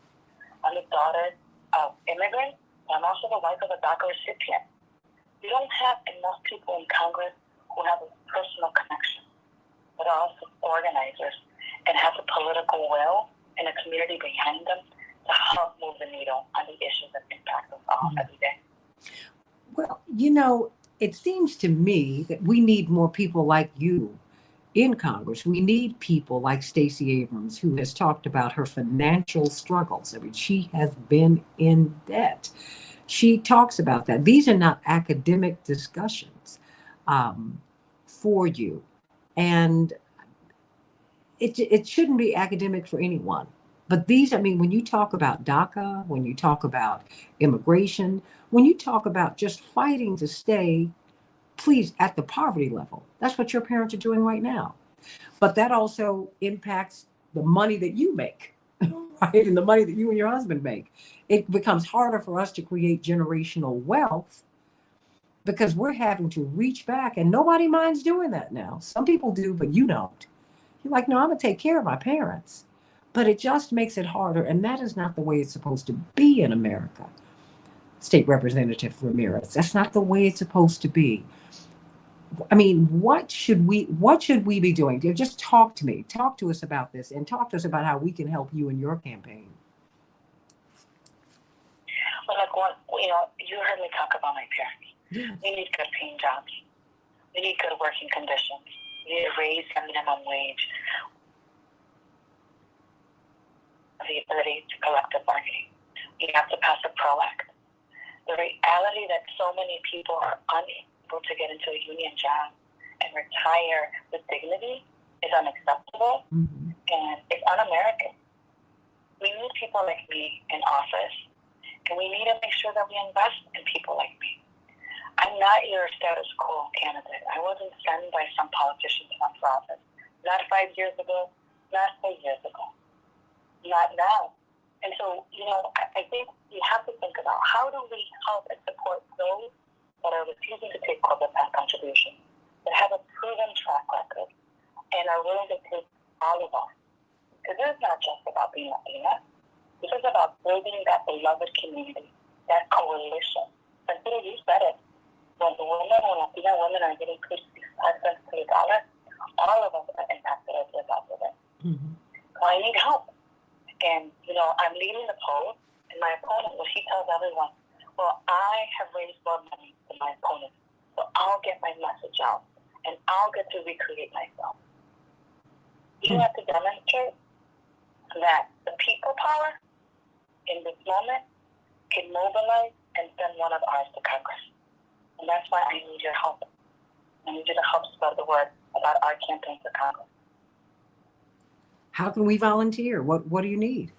I'm the daughter of immigrants. I'm also the wife of a DACA recipient. We don't have enough people in Congress who have a personal connection, but are also organizers and have the political will and a community behind them to help move the needle on the issues that impact us all every day. Well, it seems to me that we need more people like you in Congress. We need people like Stacey Abrams, who has talked about her financial struggles. I mean, she has been in debt. She talks about that. These are not academic discussions for you. And it shouldn't be academic for anyone. But when you talk about DACA, when you talk about immigration, when you talk about just fighting to stay, please, at the poverty level, that's what your parents are doing right now. But that also impacts the money that you make, right? And the money that you and your husband make. It becomes harder for us to create generational wealth because we're having to reach back, and nobody minds doing that now. Some people do, but you don't. You're like, no, I'm going to take care of my parents. But it just makes it harder, and that is not the way it's supposed to be in America. State Representative Ramirez, that's not the way it's supposed to be. I mean, what should we be doing? Just talk to us about this, and talk to us about how we can help you in your campaign. Well, you heard me talk about my parents. Yes. We need good paying jobs. We need good working conditions. We need to raise the minimum wage. The ability to collective bargaining. We have to pass a PRO Act. The reality that so many people are unable to get into a union job and retire with dignity is unacceptable, and it's un-American. We need people like me in office, and we need to make sure that we invest in people like me. I'm not your status quo candidate. I wasn't sent by some politician to run for office. Not 5 years ago, not 4 years ago, not now. And so, I think we have to think about how do we help and support those that are refusing to take corporate contributions, that have a proven track record, and are willing to take all of us. Because this is not just about being Latina. This is about building that beloved community, that coalition. And you said it. When Latina women are getting paid 65 cents to the dollar, all of us are impacted as a result of it. So I need help. And, I'm leading the poll, and my opponent, he tells everyone, well, I have raised more money than my opponent, so I'll get my message out, and I'll get to recreate myself. You have to demonstrate that the people power in this moment can mobilize and send one of ours to Congress. And that's why I need your help. I need you to help spread the word about our campaign for Congress. How can we volunteer? What do you need?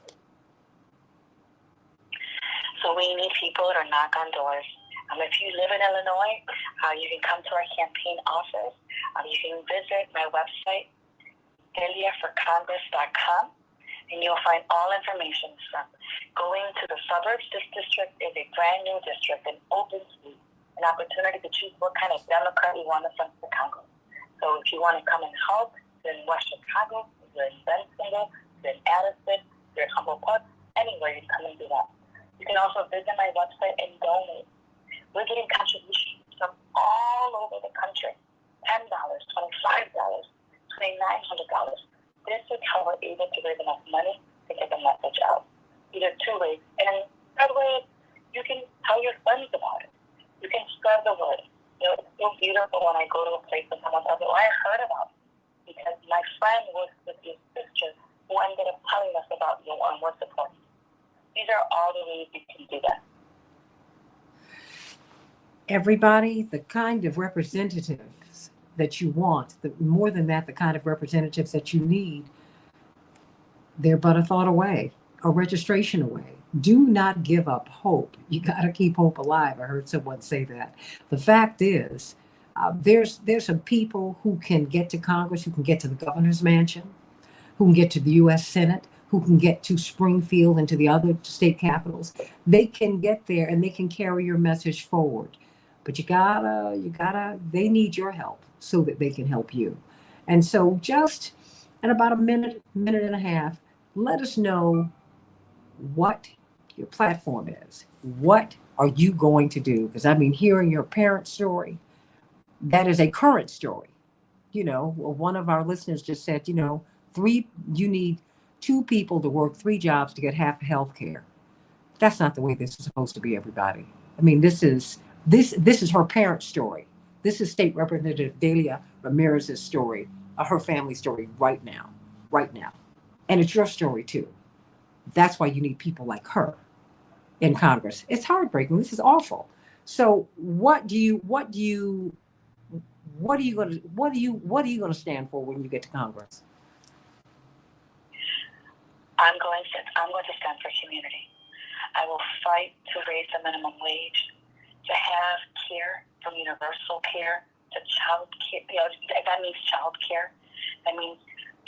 So we need people to knock on doors. If you live in Illinois, you can come to our campaign office. You can visit my website, deliaforcongress.com, and you'll find all information from going to the suburbs. This district is a brand new district, an open seat. an opportunity to choose what kind of Democrat you want to send to Congress. So if you want to come and help, you're in West Chicago, you're in Bentonville, you're in Addison, you're in Humboldt Park, anywhere you can come and do that. You can also visit my website and donate. We're getting contributions from all over the country. $10, $25, $2,900. This is how we're able to raise enough money to get the message out. Either two ways. And third way, you can tell your friends about it. You can spread the word. You know, it's so beautiful when I go to a place and someone tells me, oh, I heard about it. Because my friend works with your sister who ended up telling us about you and we're supporting. These are all the ways you can do that. Everybody, the kind of representatives that you want, more than that, the kind of representatives that you need, they're but a thought away, a registration away. Do not give up hope. You got to keep hope alive. I heard someone say that. The fact is, there's some people who can get to Congress, who can get to the governor's mansion, who can get to the U.S. Senate, who can get to Springfield and to the other state capitals. They can get there and they can carry your message forward. But they need your help so that they can help you. And so just in about a minute and a half, let us know what your platform is. What are you going to do? Because I mean, hearing your parents' story, that is a current story. You know, one of our listeners just said, you know, you need 2 people to work 3 jobs to get half health care. That's not the way this is supposed to be, everybody. I mean, this is her parents' story. This is State Representative Delia Ramirez's story, her family story right now. And it's your story too. That's why you need people like her in Congress. It's heartbreaking. This is awful. So what are you going to stand for when you get to Congress? I'm going to stand for community. I will fight to raise the minimum wage, to have care, from universal care to child care. You know, that means child care. That means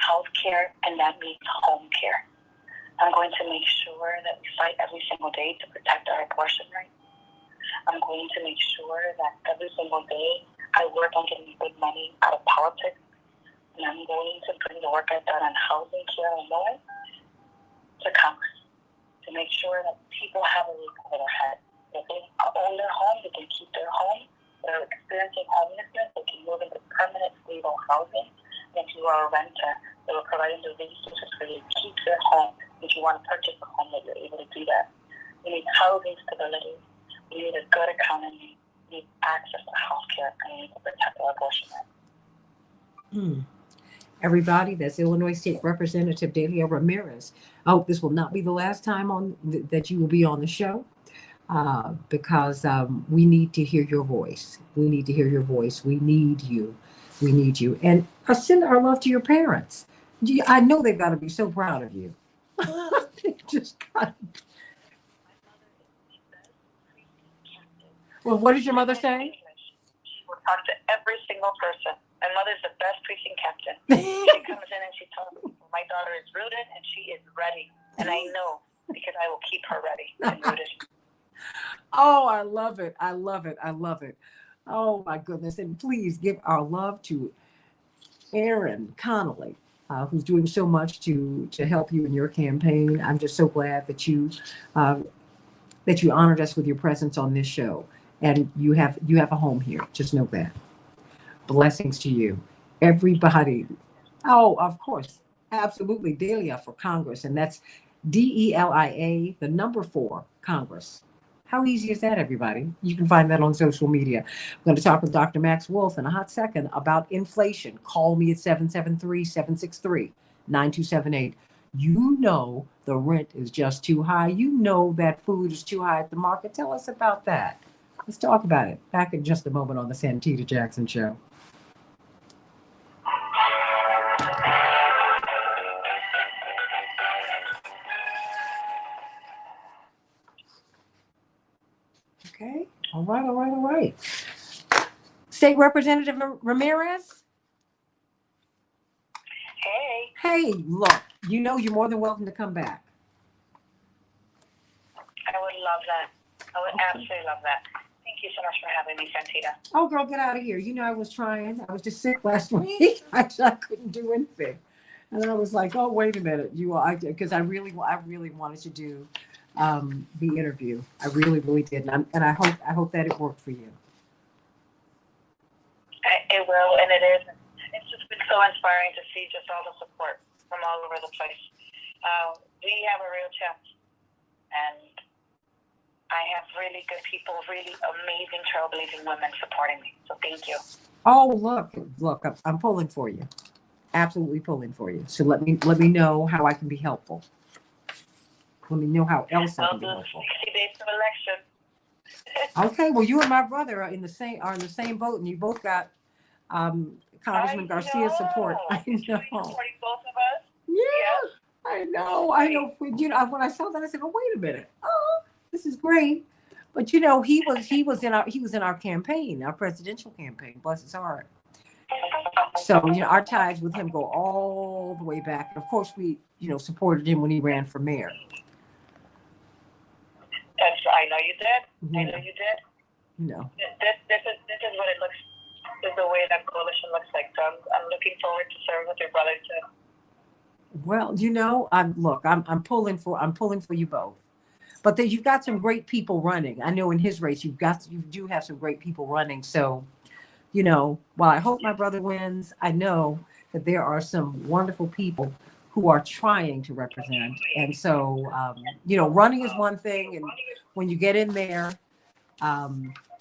health care, and that means home care. I'm going to make sure that we fight every single day to protect our abortion rights. I'm going to make sure that every single day I work on getting good money out of politics. And I'm going to bring the work I've done on housing care and more to Congress to make sure that people have a roof over their head. If they own their home, they can keep their home. If they're experiencing homelessness, they can move into permanent, stable housing. And if you are a renter, they will provide the resources for you to keep your home. If you want to purchase a home, that you're able to do that. We need housing stability. We need a good economy. We need access to health care, and we need to protect our abortion rights. Everybody, that's Illinois State Representative Delia Ramirez. I hope this will not be the last time that you will be on the show, because we need to hear your voice. We need to hear your voice. We need you. We need you. And send our love to your parents. I know they've got to be so proud of you. They just got. Well, what did your mother say? She will talk to every single person. My mother's the best precinct captain. She comes in and she tells me, my daughter is rooted and she is ready. And I know, because I will keep her ready and rooted. Oh, I love it. I love it. I love it. Oh, my goodness. And please give our love to Aaron Connolly, who's doing so much to help you in your campaign. I'm just so glad that you honored us with your presence on this show. And you have a home here. Just know that. Blessings to you. Everybody. Oh, of course. Absolutely. Delia for Congress. And that's DELIA, the number 4, Congress. How easy is that, everybody? You can find that on social media. I'm going to talk with Dr. Max Wolf in a hot second about inflation. Call me at 773-763-9278. You know the rent is just too high. You know that food is too high at the market. Tell us about that. Let's talk about it. Back in just a moment on the Santita Jackson Show. Okay. All right. State Representative Ramirez. Hey, look, you know you're more than welcome to come back. I would love that. I would absolutely love that. Thank you so much for having me, Santita. Oh, girl, get out of here. You know, I was trying. I was just sick last week. I couldn't do anything. And I was like, oh, wait a minute. Because I really wanted to do the interview. I really, really did. And I hope that it worked for you. It will, and it is. It's just been so inspiring to see just all the support from all over the place. We have a real chance, and I have really good people, really amazing, trailblazing women supporting me. So thank you. Oh, look, I'm pulling for you. Absolutely pulling for you. So let me know how I can be helpful. Let me know how else I can be helpful. 60 days to election. Okay, well, you and my brother are in the same boat, and you both got Congressman Garcia's support. I know. Supporting both of us. Yeah, I know. You know, when I saw that, I said, "Oh, wait a minute. Oh, this is great." But you know, he was in our campaign, our presidential campaign. Bless his heart. So you know, our ties with him go all the way back. And of course, we supported him when he ran for mayor. I know you did. Yeah. I know you did. No. This is what it looks. This is the way that coalition looks like. So I'm looking forward to serving with your brother too. Well, you know, I'm pulling for you both. But then you've got some great people running. I know in his race you do have some great people running. So, you know, while I hope my brother wins, I know that there are some wonderful people who are trying to represent. And so, you know, running is one thing, and when you get in there,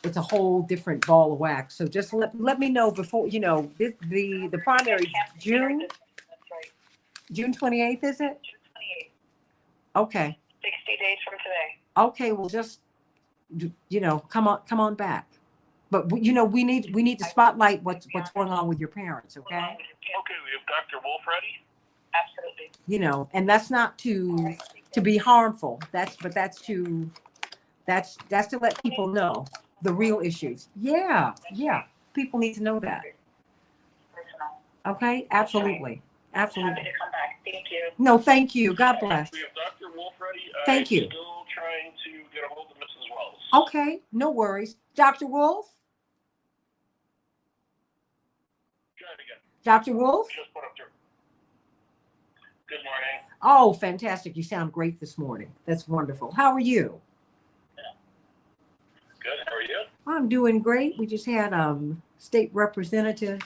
it's a whole different ball of wax. So just let me know before, you know, the primary June. That's right. June 28th, is it? June 28th. Okay. 60 days from today. Okay, well, just, you know, come on back. But you know, we need to spotlight what's going on with your parents, okay? Okay, we have Dr. Wolf ready. Absolutely. You know, and that's not to be harmful. That's to let people know the real issues. Yeah. People need to know that. Personal. Okay, absolutely. Happy to come back. Thank you. No, thank you. God bless. We have Dr. Wolf ready. Thank you. Still trying to get a hold of Mrs. Wells. Okay, no worries. Dr. Wolf? Try it again. Dr. Wolf? Just put up there. Good morning. Oh, fantastic. You sound great this morning. That's wonderful. How are you? Good. How are you? I'm doing great. We just had State Representative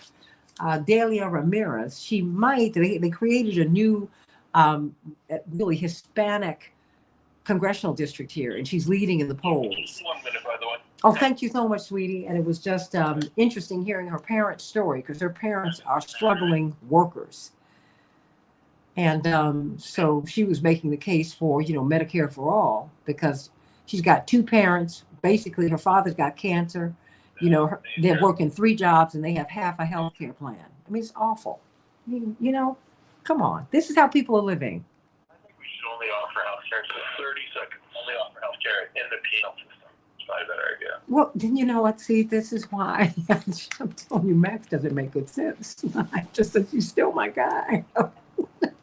Delia Ramirez. They created a new really Hispanic congressional district here, and she's leading in the polls. 1 minute, by the way. Oh, thank you so much, sweetie. And it was just interesting hearing her parents' story, because her parents are struggling workers. And so she was making the case for, you know, Medicare for all, because she's got two parents. Basically, her father's got cancer. You know, they're working 3 jobs and they have half a health care plan. I mean, it's awful. I mean, you know, come on. This is how people are living. I think we should only offer health care for 30 seconds. Only offer health care in the penal system. It's probably a better idea. Well, then, you know what? See, this is why I'm telling you, Max doesn't make good sense. I just said, he's still my guy. Oh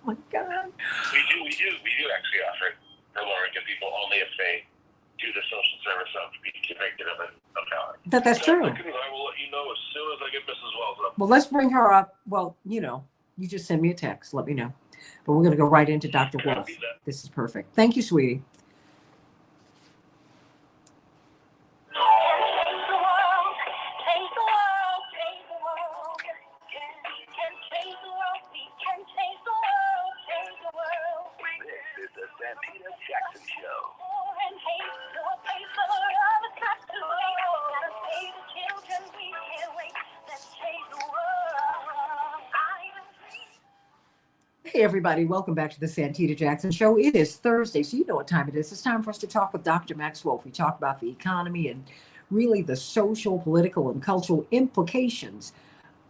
my God. We do actually offer it for low-income people only if they do the social service of being convicted of a felony. That's true. I will let you know as soon as I get Mrs. Wells up. Well, let's bring her up. Well, you know, you just send me a text. Let me know. But we're going to go right into Dr. Wolf. This is perfect. Thank you, sweetie. This is the Santita Jackson Show. Hey, everybody. Welcome back to the Santita Jackson Show. It is Thursday, so you know what time it is. It's time for us to talk with Dr. Max Wolf. We talk about the economy and really the social, political, and cultural implications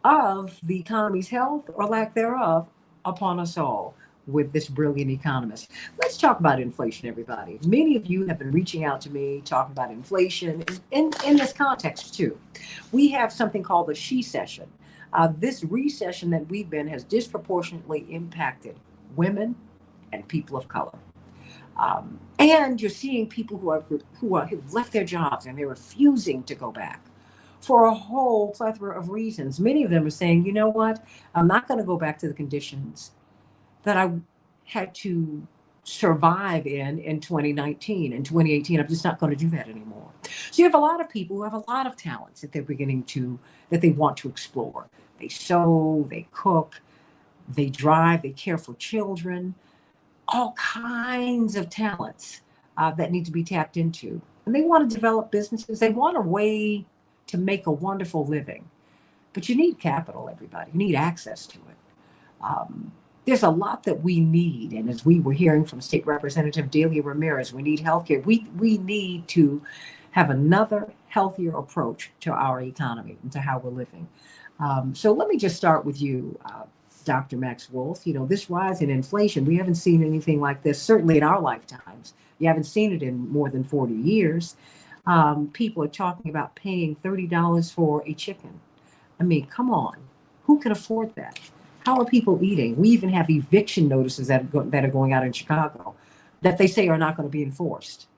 of the economy's health or lack thereof upon us all with this brilliant economist. Let's talk about inflation, everybody. Many of you have been reaching out to me talking about inflation in this context, too. We have something called the She Session. This recession that we've been has disproportionately impacted women and people of color. And you're seeing people who've left their jobs and they're refusing to go back for a whole plethora of reasons. Many of them are saying, you know what, I'm not going to go back to the conditions that I had to survive in 2019 and 2018. I'm just not going to do that anymore. So you have a lot of people who have a lot of talents that that they want to explore. They sew, they cook, they drive, they care for children, all kinds of talents that need to be tapped into. And they want to develop businesses. They want a way to make a wonderful living. But you need capital, everybody. You need access to it. There's a lot that we need. And as we were hearing from State Representative Delia Ramirez, we need healthcare. We need to have another healthier approach to our economy and to how we're living. So let me just start with you, Dr. Max Wolf. You know, this rise in inflation, we haven't seen anything like this, certainly in our lifetimes. You haven't seen it in more than 40 years. People are talking about paying $30 for a chicken. I mean, come on. Who can afford that? How are people eating? We even have eviction notices that are going out in Chicago that they say are not going to be enforced.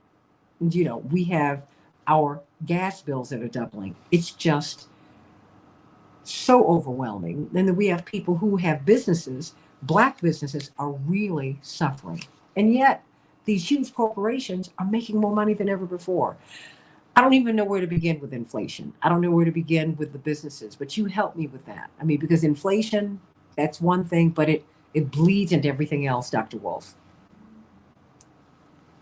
And, you know, we have our gas bills that are doubling. It's just so overwhelming. And then we have people who have businesses, Black businesses are really suffering. And yet these huge corporations are making more money than ever before. I don't even know where to begin with inflation. I don't know where to begin with the businesses, but you help me with that. I mean, because inflation, that's one thing, but it bleeds into everything else, Dr. Wolf.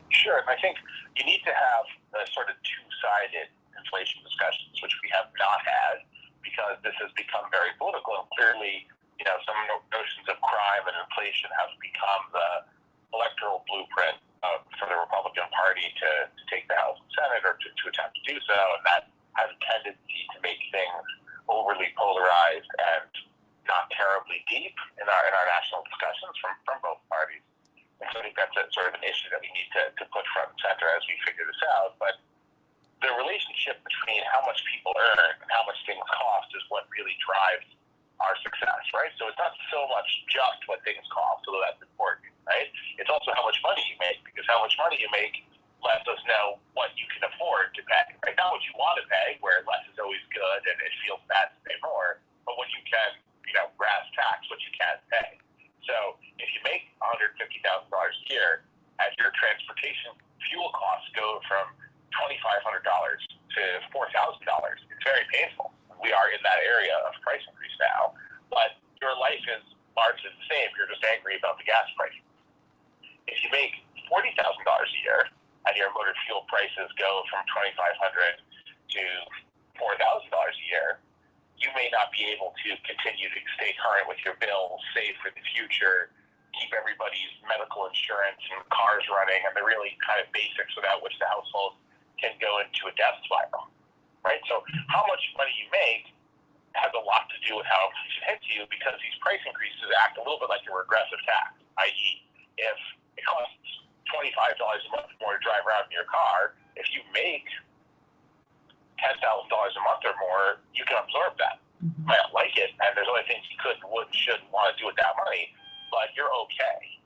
Sure. I think you need to have a sort of two-sided inflation discussions, which we have not had because this has become very political. And clearly, you know, some notions of crime and inflation have become the electoral blueprint for the Republican Party to take the House and Senate or to attempt to do so. And that has a tendency to make things overly polarized and not terribly deep in our national discussions from both parties. And so I think that's sort of an issue that we need to put front and center as we figure this out. But the relationship between how much people earn and how much things cost is what really drives our success, right? So it's not so much just what things cost, although that's important, right? It's also how much money you make, because how much money you make lets us know what you can afford to pay, right? Not what you want to pay, where less is always good and it feels bad to pay more, but what you can, you know, brass tacks, what you can pay. So if you make $150,000 a year and your transportation fuel costs go from $2,500 to $4,000, it's very painful. We are in that area of price increase now, but your life is largely the same. You're just angry about the gas price. If you make $40,000 a year and your motor fuel prices go from $2,500 to $4,000 a year, you may not be able to continue to stay current with your bills, save for the future, keep everybody's medical insurance and cars running, and the really kind of basics without which the household can go into a death spiral, right? So how much money you make has a lot to do with how inflation hits you, because these price increases act a little bit like a regressive tax, i.e. if it costs $25 a month more to drive around in your car, if you make $10,000 a month or more, you can absorb that. You might not like it, and there's other things you could, would, should want to do with that money, but you're okay,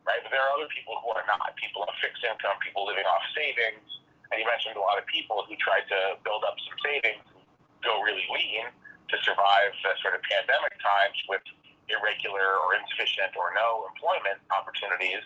right? But there are other people who are not, people on fixed income, people living off savings, and you mentioned a lot of people who tried to build up some savings, go really lean to survive the sort of pandemic times with irregular or insufficient or no employment opportunities,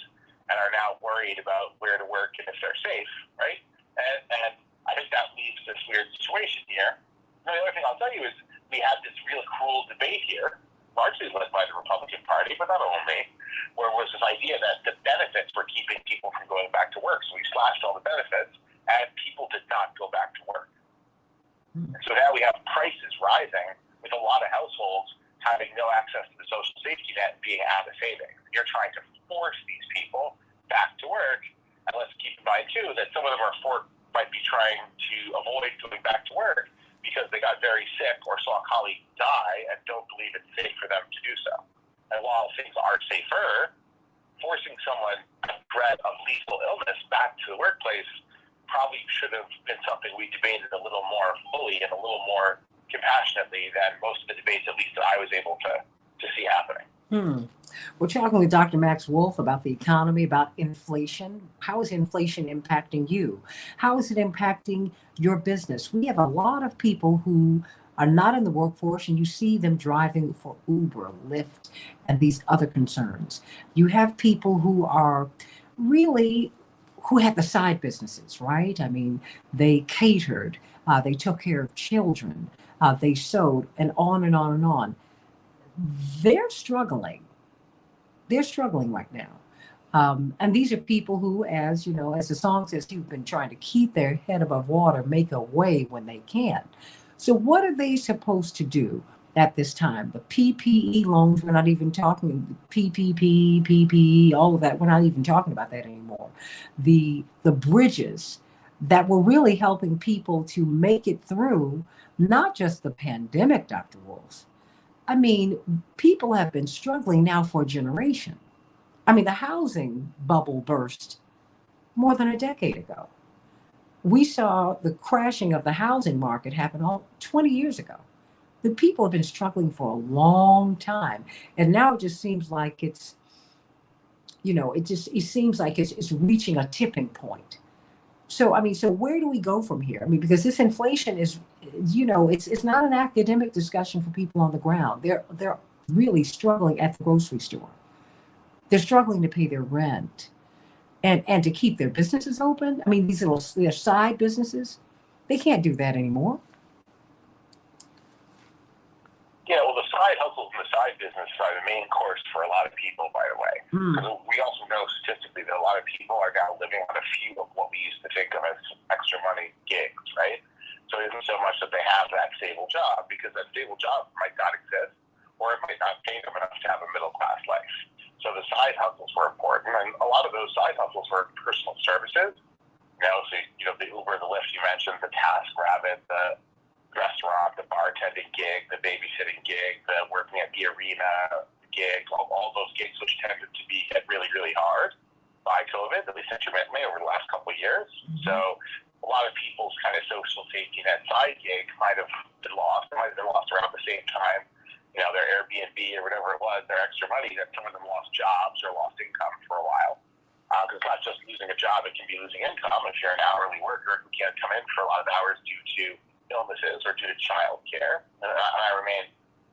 and are now worried about where to work and if they're safe, right? And I think that leaves this weird situation here. And the other thing I'll tell you is we had this real cruel debate here, largely led by the Republican Party, but not only, where it was this idea that the benefits were keeping people from going back to work. So we slashed all the benefits, and people did not go back to work. And so now we have prices rising with a lot of households having no access to the social safety net and being out of savings. You're trying to force these people back to work. And let's keep in mind, too, that some of them might be trying to avoid going back to work because they got very sick or saw a colleague die and don't believe it's safe for them to do so. And while things are safer, forcing someone at threat of lethal illness back to the workplace probably should have been something we debated a little more fully and a little more compassionately than most of the debates, at least that I was able to see happening. We're talking with Dr. Max Wolf about the economy, about inflation. How is inflation impacting you? How is it impacting your business? We have a lot of people who are not in the workforce, and you see them driving for Uber, Lyft, and these other concerns. You have people who are really who had the side businesses, right? I mean, they catered, they took care of children, they sewed, and on and on and on. They're struggling. They're struggling right now. And these are people who, as you know, as the song says, who've been trying to keep their head above water, make a way when they can. So, what are they supposed to do at this time? The PPE loans, we're not even talking PPP, PPE, all of that. We're not even talking about that anymore. The bridges that were really helping people to make it through, not just the pandemic, Dr. Wolf. I mean, people have been struggling now for a generation. I mean, the housing bubble burst more than a decade ago. We saw the crashing of the housing market happen 20 years ago. The people have been struggling for a long time. And now it just seems like it's, it seems like it's reaching a tipping point. So, I mean, so where do we go from here? I mean, because this inflation is, it's not an academic discussion for people on the ground. They're really struggling at the grocery store. They're struggling to pay their rent and to keep their businesses open. I mean, their side businesses, they can't do that anymore. Yeah, well, the side hustles and the side business are the main course for a lot of people, by the way. Because we also know statistically that a lot of people are now living on a few of what we used to think of as extra money gigs, right? So it isn't so much that they have that stable job, because that stable job might not exist, or it might not pay them enough to have a middle-class life. So the side hustles were important, and a lot of those side hustles were personal services. So the Uber, the Lyft you mentioned, the TaskRabbit, the restaurant, the bartending gig, the babysitting gig, the working at the arena gig, all those gigs which tended to be hit really, really hard by COVID, at least intermittently over the last couple of years. Mm-hmm. So a lot of people's kind of social safety net side gig might have been lost. It might have been lost around the same time, their Airbnb or whatever it was, their extra money, that some of them lost jobs or lost income for a while. Because it's not just losing a job, it can be losing income if you're an hourly worker who can't come in for a lot of hours due to illnesses or due to child care. And I remain,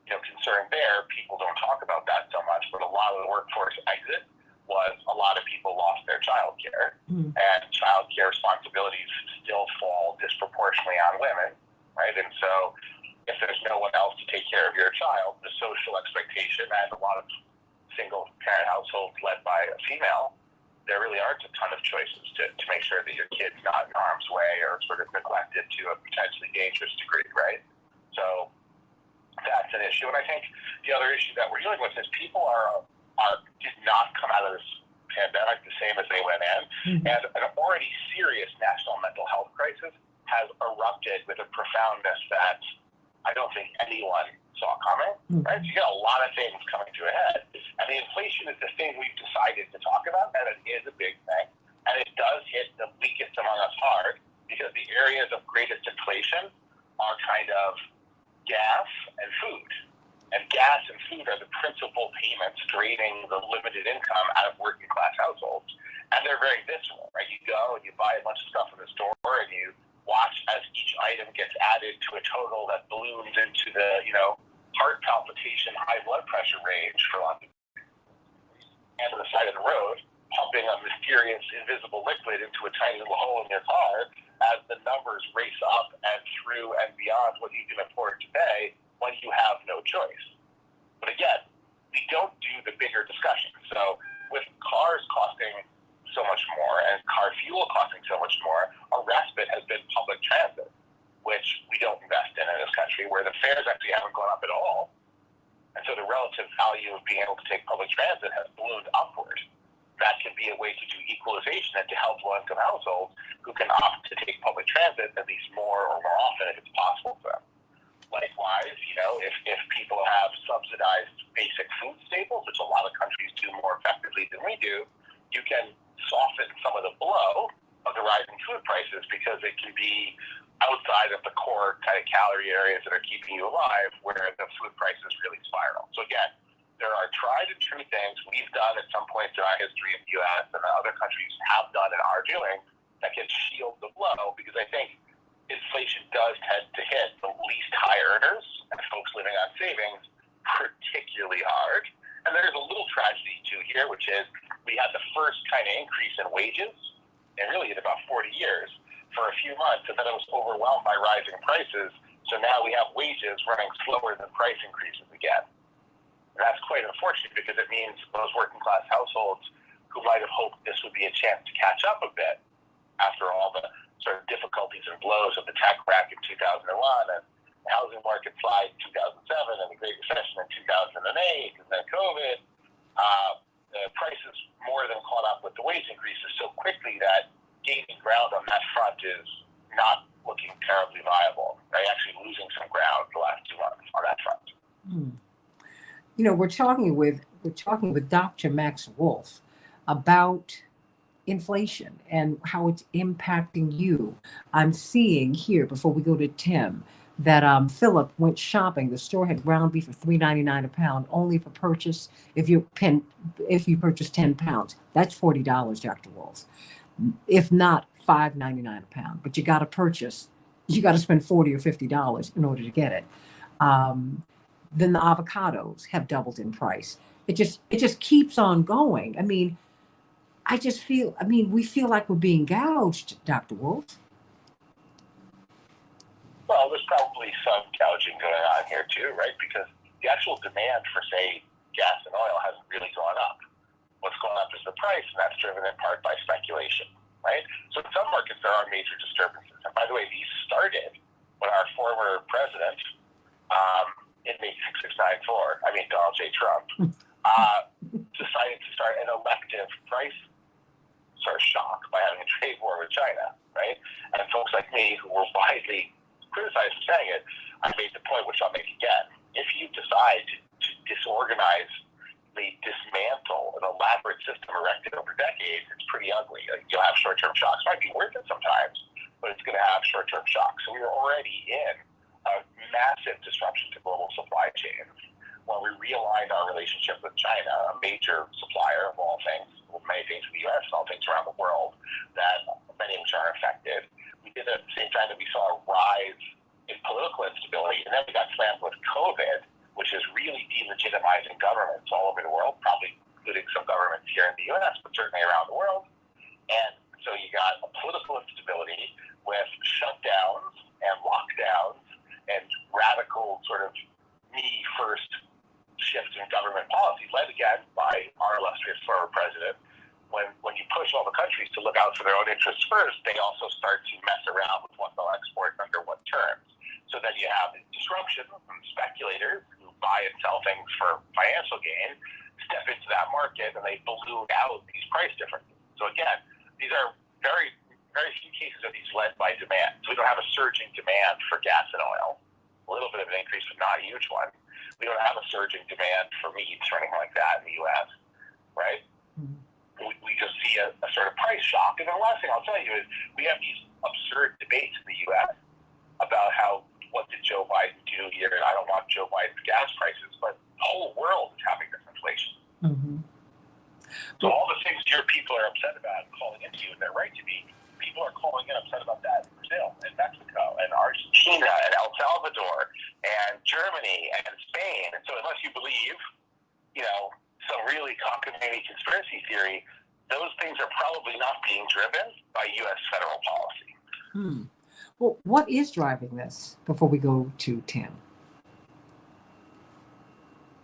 concerned there. People don't talk about that so much, but a lot of the workforce exit was a lot of people lost their child care. And child care responsibilities still fall disproportionately on women, right? And so if there's no one else to take care of your child, the social expectation, and a lot of single parent households led by a female, there really aren't a ton of choices to make sure that your kid's not in harm's way or sort of neglected to a potentially dangerous degree, right? So that's an issue. And I think the other issue that we're dealing with is people did not come out of this pandemic the same as they went in. Mm-hmm. And an already serious national mental health crisis has erupted with a profoundness that I don't think anyone saw coming, right? So you got a lot of things coming to a head. And the inflation is the thing we've decided to talk about, and it is a big thing. And it does hit the weakest among us hard, because the areas of greatest inflation are kind of gas and food. And gas and food are the principal payments draining the limited income out of working class households. And they're very visceral, right? You go and you buy a bunch of stuff in the store, and you watch as each item gets added to a total that balloons into the, heart palpitation, high blood pressure range for lots of people. And to the side of the road, pumping a mysterious invisible liquid into a tiny little hole in your car as the numbers race up and through and beyond what you can afford to pay when you have no choice. But again, we don't do the bigger discussion. So with cars costing so much more and car fuel costing so much more, a respite has been public transit, which we don't invest in this country, where the fares actually haven't gone up at all. And so the relative value of being able to take public transit has ballooned upward. That can be a way to do equalization and to help low-income households who can opt to take public transit at least more or more often if it's possible for them. Likewise, if people have subsidized basic food staples, which a lot of countries do more effectively than we do, you can soften some of the blow of the rising food prices, because it can be outside of the core kind of calorie areas that are keeping you alive, where the food prices really spiral. So again, there are tried and true things we've done at some points in our history in the U.S. and other countries have done and are doing that can shield the blow, because I think inflation does tend to hit the least high earners and folks living on savings particularly hard. And there's a little tragedy too here, which is we had the first kind of increase in wages, and really in about 40 years, for a few months, and then it was overwhelmed by rising prices. So now we have wages running slower than price increases again. And that's quite unfortunate, because it means those working class households who might have hoped this would be a chance to catch up a bit after all the sort of difficulties and blows of the tech crack in 2001 and the housing market slide in 2007 and the Great Recession in 2008 and then COVID, the prices more than caught up with the wage increases so quickly that gaining ground on that front is not looking terribly viable. Right? Actually losing some ground the last 2 months on that front. You know, we're talking with Dr. Max Wolf about inflation and how it's impacting you. I'm seeing here, before we go to Tim, that Philip went shopping. The store had ground beef for $3.99 a pound, only for purchase if you purchase 10 pounds. That's $40, Dr. Wolf. If not, $5.99 a pound. But you got to spend $40 or $50 in order to get it. Then the avocados have doubled in price. It just keeps on going. I mean, we feel like we're being gouged, Dr. Wolf. Well, there's probably some gouging going on here too, right? Because the actual demand for, say, gas and oil hasn't really gone up. What's going up is the price, and that's driven in part by speculation, right? So in some markets, there are major disturbances. And by the way, these started when our former president, inmate 6694, Donald J. Trump, decided to start an elective price sort of shock by having a trade war with China, right? And folks like me, who were widely criticized for saying it, I made the point, which I'll make again. If you decide to dismantle an elaborate system erected over decades, it's pretty ugly. You'll have short-term shocks. It might be worth it sometimes, but it's going to have short-term shocks. So we were already in a massive disruption to global supply chains when we realigned our relationship with China, a major supplier of all things, many things in the U.S. and all things around the world, that many of which are affected. We did it at the same time that we saw a rise in political instability, and then we got slammed with COVID, which is really delegitimizing governments all over the world, probably including some governments here in the U.S., but certainly around the world. And so you got a political instability with shutdowns and lockdowns and radical sort of me-first shifts in government policy, led again by our illustrious former president. When you push all the countries to look out for their own interests first, they also start to mess around with what they'll export under what terms. So then you have disruption from speculators who buy and sell things for financial gain, step into that market, and they balloon out these price differences. So again, these are very, very few cases of these led by demand. So we don't have a surging demand for gas and oil. A little bit of an increase, but not a huge one. We don't have a surging demand for meats or anything like that in the U.S., right? We just see a sort of price shock. And the last thing I'll tell you is we have these absurd debates in the U.S. about what did Joe Biden do here, and I don't want Joe Biden's gas prices, but the whole world is having this inflation. Mm-hmm. So all the things your people are upset about and calling into you, and they're right to be, people are calling in upset about that in Brazil and Mexico and Argentina and El Salvador and Germany and Spain. And so unless you believe, some really cockamamie conspiracy theory, those things are probably not being driven by U.S. federal policy. Well, what is driving this before we go to Tim?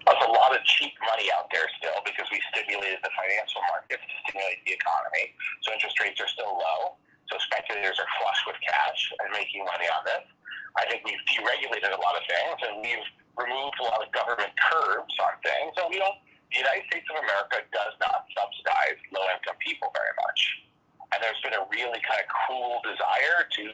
There's a lot of cheap money out there still because we stimulated the financial markets to stimulate the economy. So interest rates are still low. So speculators are flush with cash and making money on this. I think we've deregulated a lot of things, and we've removed a lot of government curbs on things. And the United States of America does not subsidize low-income people very much. And there's been a really kind of cruel desire to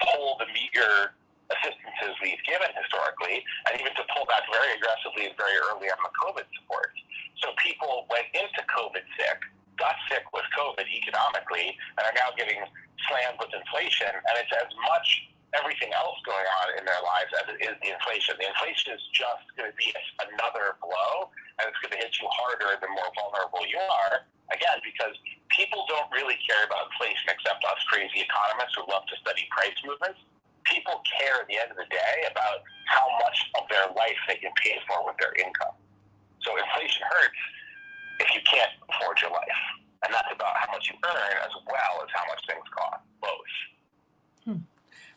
pull the meager assistances we've given historically, and even to pull back very aggressively and very early on the COVID support. So people went into COVID sick, got sick with COVID economically, and are now getting slammed with inflation. And it's as much everything else going on in their lives as it is the inflation. The inflation is just going to be another blow and it's going to hit you harder the more vulnerable you are. Again, because people don't really care about inflation except us crazy economists who love to study price movements. People care at the end of the day about how much of their life they can pay for with their income. So inflation hurts if you can't afford your life. And that's about how much you earn as well as how much things cost, both.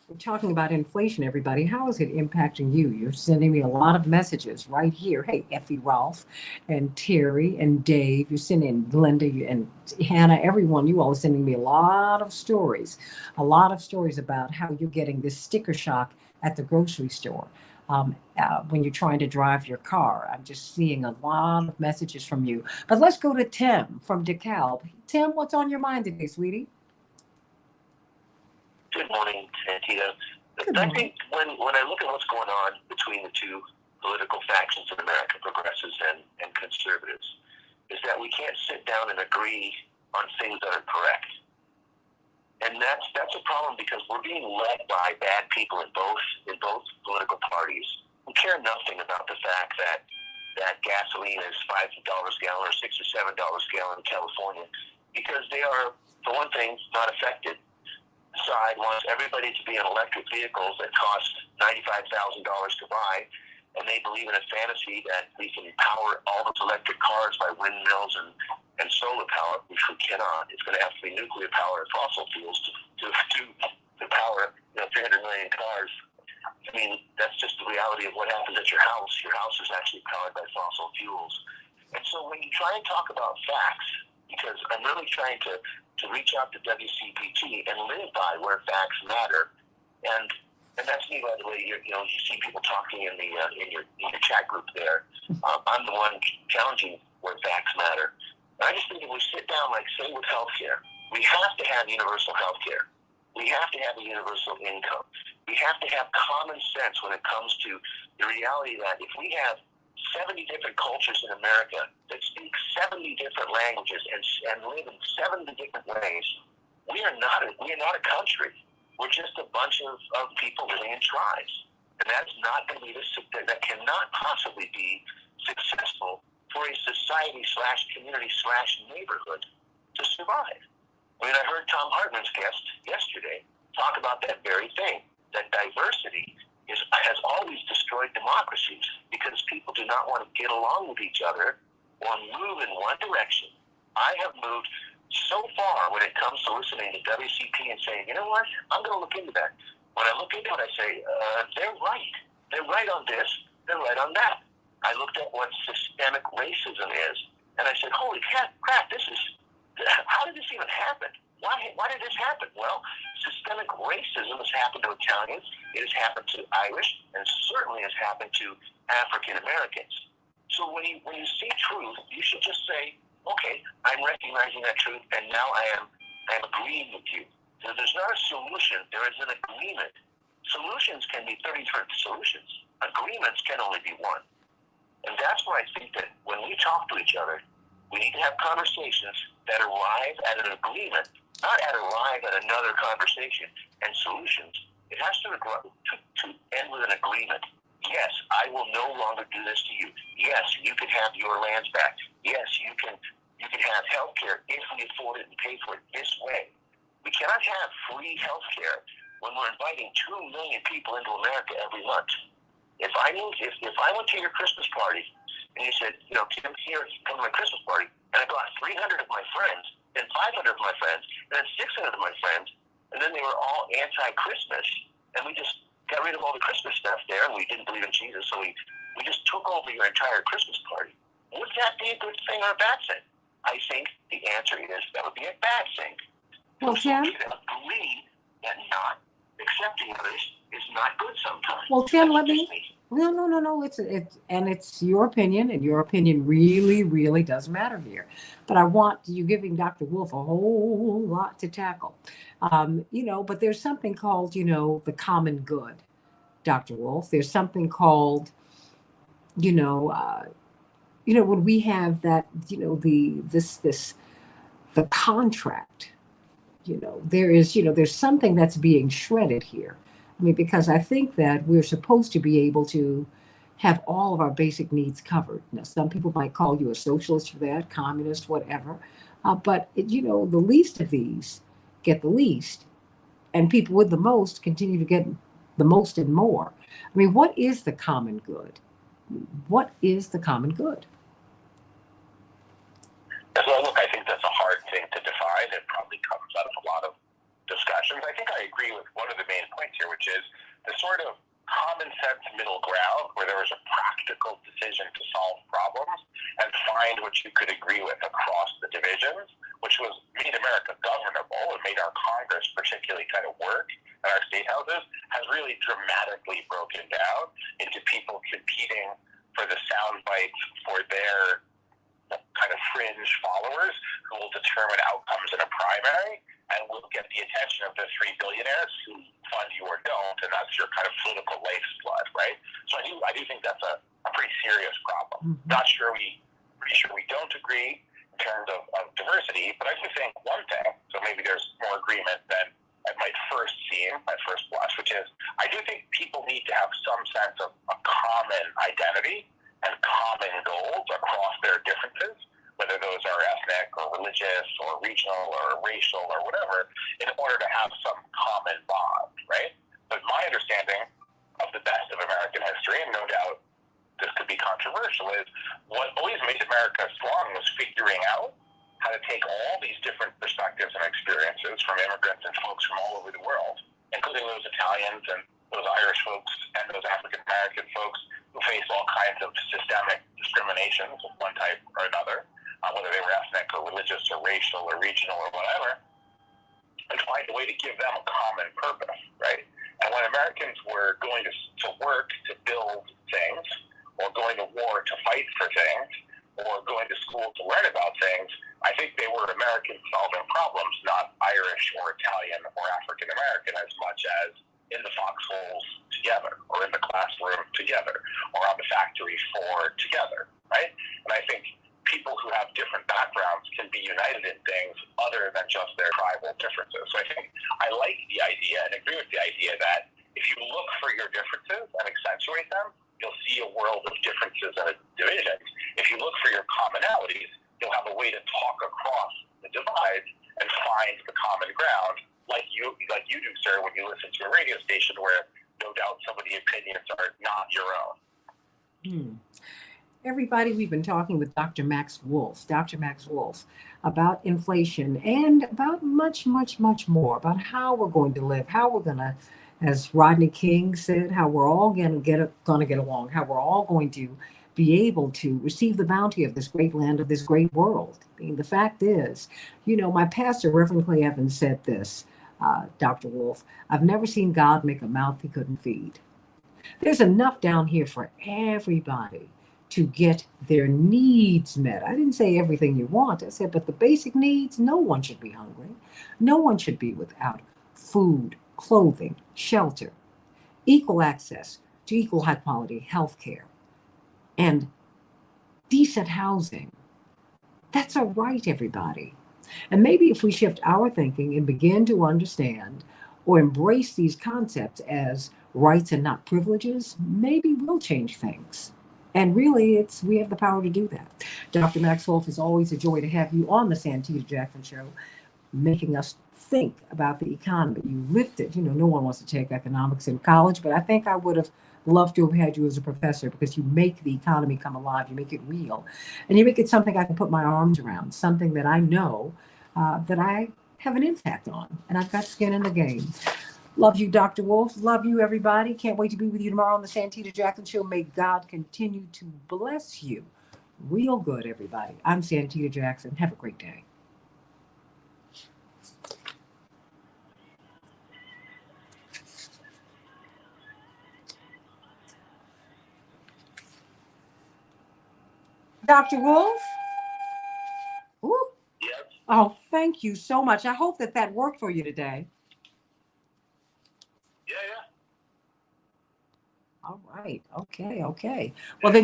We're talking about inflation, everybody. How is it impacting you? You're sending me a lot of messages right here. Hey, Effie, Ralph, and Terry, and Dave. You're sending Linda and Hannah, everyone. You all are sending me a lot of stories about how you're getting this sticker shock at the grocery store when you're trying to drive your car. I'm just seeing a lot of messages from you. But let's go to Tim from DeKalb. Tim, what's on your mind today, sweetie? Good morning, Santita. I think when I look at what's going on between the two political factions in America, progressives and conservatives, is that we can't sit down and agree on things that are correct. And that's a problem because we're being led by bad people in both political parties who care nothing about the fact that gasoline is $5 a gallon or $6 or $7 a gallon in California, because they are, for one thing, not affected. Side wants everybody to be in electric vehicles that cost $95,000 to buy, and they believe in a fantasy that we can power all those electric cars by windmills and solar power, which we cannot. It's going to have to be nuclear power and fossil fuels to power 300 million cars. I mean, that's just the reality of what happens at your house. Your house is actually powered by fossil fuels. And so when you try and talk about facts, because I'm really trying to reach out to WCPT and live by where facts matter, and that's me, by the way. You see people talking in your chat group there. I'm the one challenging where facts matter. And I just think if we sit down, like say with healthcare, we have to have universal healthcare. We have to have a universal income. We have to have common sense when it comes to the reality that if we have 70 different cultures in America that speak 70 different languages and live in 70 different ways, we are not a country. We're just a bunch of people living in tribes. And that's not going to be that cannot possibly be successful for a society/community/neighborhood to survive. I mean, I heard Tom Hartman's guest yesterday talk about that very thing, that diversity has always destroyed democracies because people do not want to get along with each other or move in one direction. I have moved so far when it comes to listening to WCP and saying, you know what, I'm going to look into that. When I look into it, I say, they're right. They're right on this. They're right on that. I looked at what systemic racism is, and I said, holy crap, how did this even happen? Why did this happen? Well, systemic racism has happened to Italians, it has happened to Irish, and certainly has happened to African Americans. So when you see truth, you should just say, okay, I'm recognizing that truth, and now I am agreeing with you. So there's not a solution, there is an agreement. Solutions can be 30 different solutions. Agreements can only be one. And that's why I think that when we talk to each other, we need to have conversations that arrive at an agreement, not arrive at another conversation and solutions. It has to end with an agreement. Yes, I will no longer do this to you. Yes, you can have your lands back. Yes, you can have health care if we afford it and pay for it this way. We cannot have free health care when we're inviting 2 million people into America every month. If I went to your Christmas party and you said, Tim, here, come to my Christmas party, and I brought 300 of my friends, then 500 of my friends, and then 600 of my friends, and then they were all anti-Christmas, and we just got rid of all the Christmas stuff there, and we didn't believe in Jesus, so we just took over your entire Christmas party. Would that be a good thing or a bad thing? I think the answer is that would be a bad thing. Well, Tim? We should agree that not accepting others is not good sometimes. Well, Tim, let me... No. It's your opinion, and your opinion really, really does matter here. But I want you giving Dr. Wolf a whole lot to tackle. But there's something called, the common good, Dr. Wolf. There's something called, when we have that, the contract, there's something that's being shredded here. I mean, because I think that we're supposed to be able to, have all of our basic needs covered. Now, some people might call you a socialist for that, communist, whatever. But the least of these get the least, and people with the most continue to get the most and more. I mean, what is the common good? What is the common good? So, look, I think that's a hard thing to define. It probably comes out of a lot of discussions. I think I agree with one of the main points here, which is the sort of common sense middle ground where there was a practical decision to solve problems and find what you could agree with across the divisions, which was made America governable and made our Congress particularly kind of work, and our state houses has really dramatically broken down into people competing for the sound bites for their kind of fringe followers who will determine outcomes in a primary and will get the attention of the 3 billionaires who fund you or don't, and that's your kind of political lifeblood, right? So I do think that's a pretty serious problem. Mm-hmm. Pretty sure we don't agree in terms of diversity, but I do think one thing, so maybe there's more agreement than it might first seem at first blush, which is I do think people need to have some sense of a common identity and common goals across their differences, whether those are ethnic or religious or regional or racial or whatever, in order to have some common bond, right? But my understanding of the best of American history, and no doubt this could be controversial, is what always made America strong was figuring out how to take all these different perspectives and experiences from immigrants and folks from all over the world, including those Italians and those Irish folks and those African American folks who face all kinds of systemic discriminations of one type or another, whether they were ethnic or religious or racial or regional or whatever, and find a way to give them a common purpose, right? And when Americans were going to work to build things, or going to war to fight for things, or going to school to learn about things, I think they were Americans solving problems, not Irish or Italian or African American, as much as in the foxholes together, or in the classroom together, or on the factory floor together, right? And I think people who have different backgrounds can be united in things other than just their tribal differences. So I think I like the idea and agree with the idea that if you look for your differences and accentuate them, you'll see a world of differences and divisions. If you look for your commonalities, you'll have a way to talk across the divides and find the common ground, like you do, sir, when you listen to a radio station where no doubt some of the opinions are not your own. Everybody, we've been talking with Dr. Max Wolf, about inflation and about much, much, much more, about how we're going to live, how we're going to, as Rodney King said, how we're all going to get along, how we're all going to be able to receive the bounty of this great land, of this great world. I mean, the fact is, my pastor, Reverend Clay Evans, said this, Dr. Wolf, I've never seen God make a mouth he couldn't feed. There's enough down here for everybody to get their needs met. I didn't say everything you want. I said, but the basic needs, no one should be hungry. No one should be without food, clothing, shelter, equal access to equal high quality health care, and decent housing. That's a right, everybody. And maybe if we shift our thinking and begin to understand or embrace these concepts as rights and not privileges, maybe we'll change things. And really, we have the power to do that. Dr. Max Wolf, is always a joy to have you on the Santita Jackson Show, making us think about the economy. You lived it. No one wants to take economics in college, but I think I would have loved to have had you as a professor, because you make the economy come alive. You make it real. And you make it something I can put my arms around, something that I know that I have an impact on, and I've got skin in the game. Love you, Dr. Wolf. Love you, everybody. Can't wait to be with you tomorrow on the Santita Jackson Show. May God continue to bless you. Real good, everybody. I'm Santita Jackson. Have a great day. Dr. Wolf? Ooh. Yes. Oh, thank you so much. I hope that worked for you today. Yeah. All right. Okay. Well, then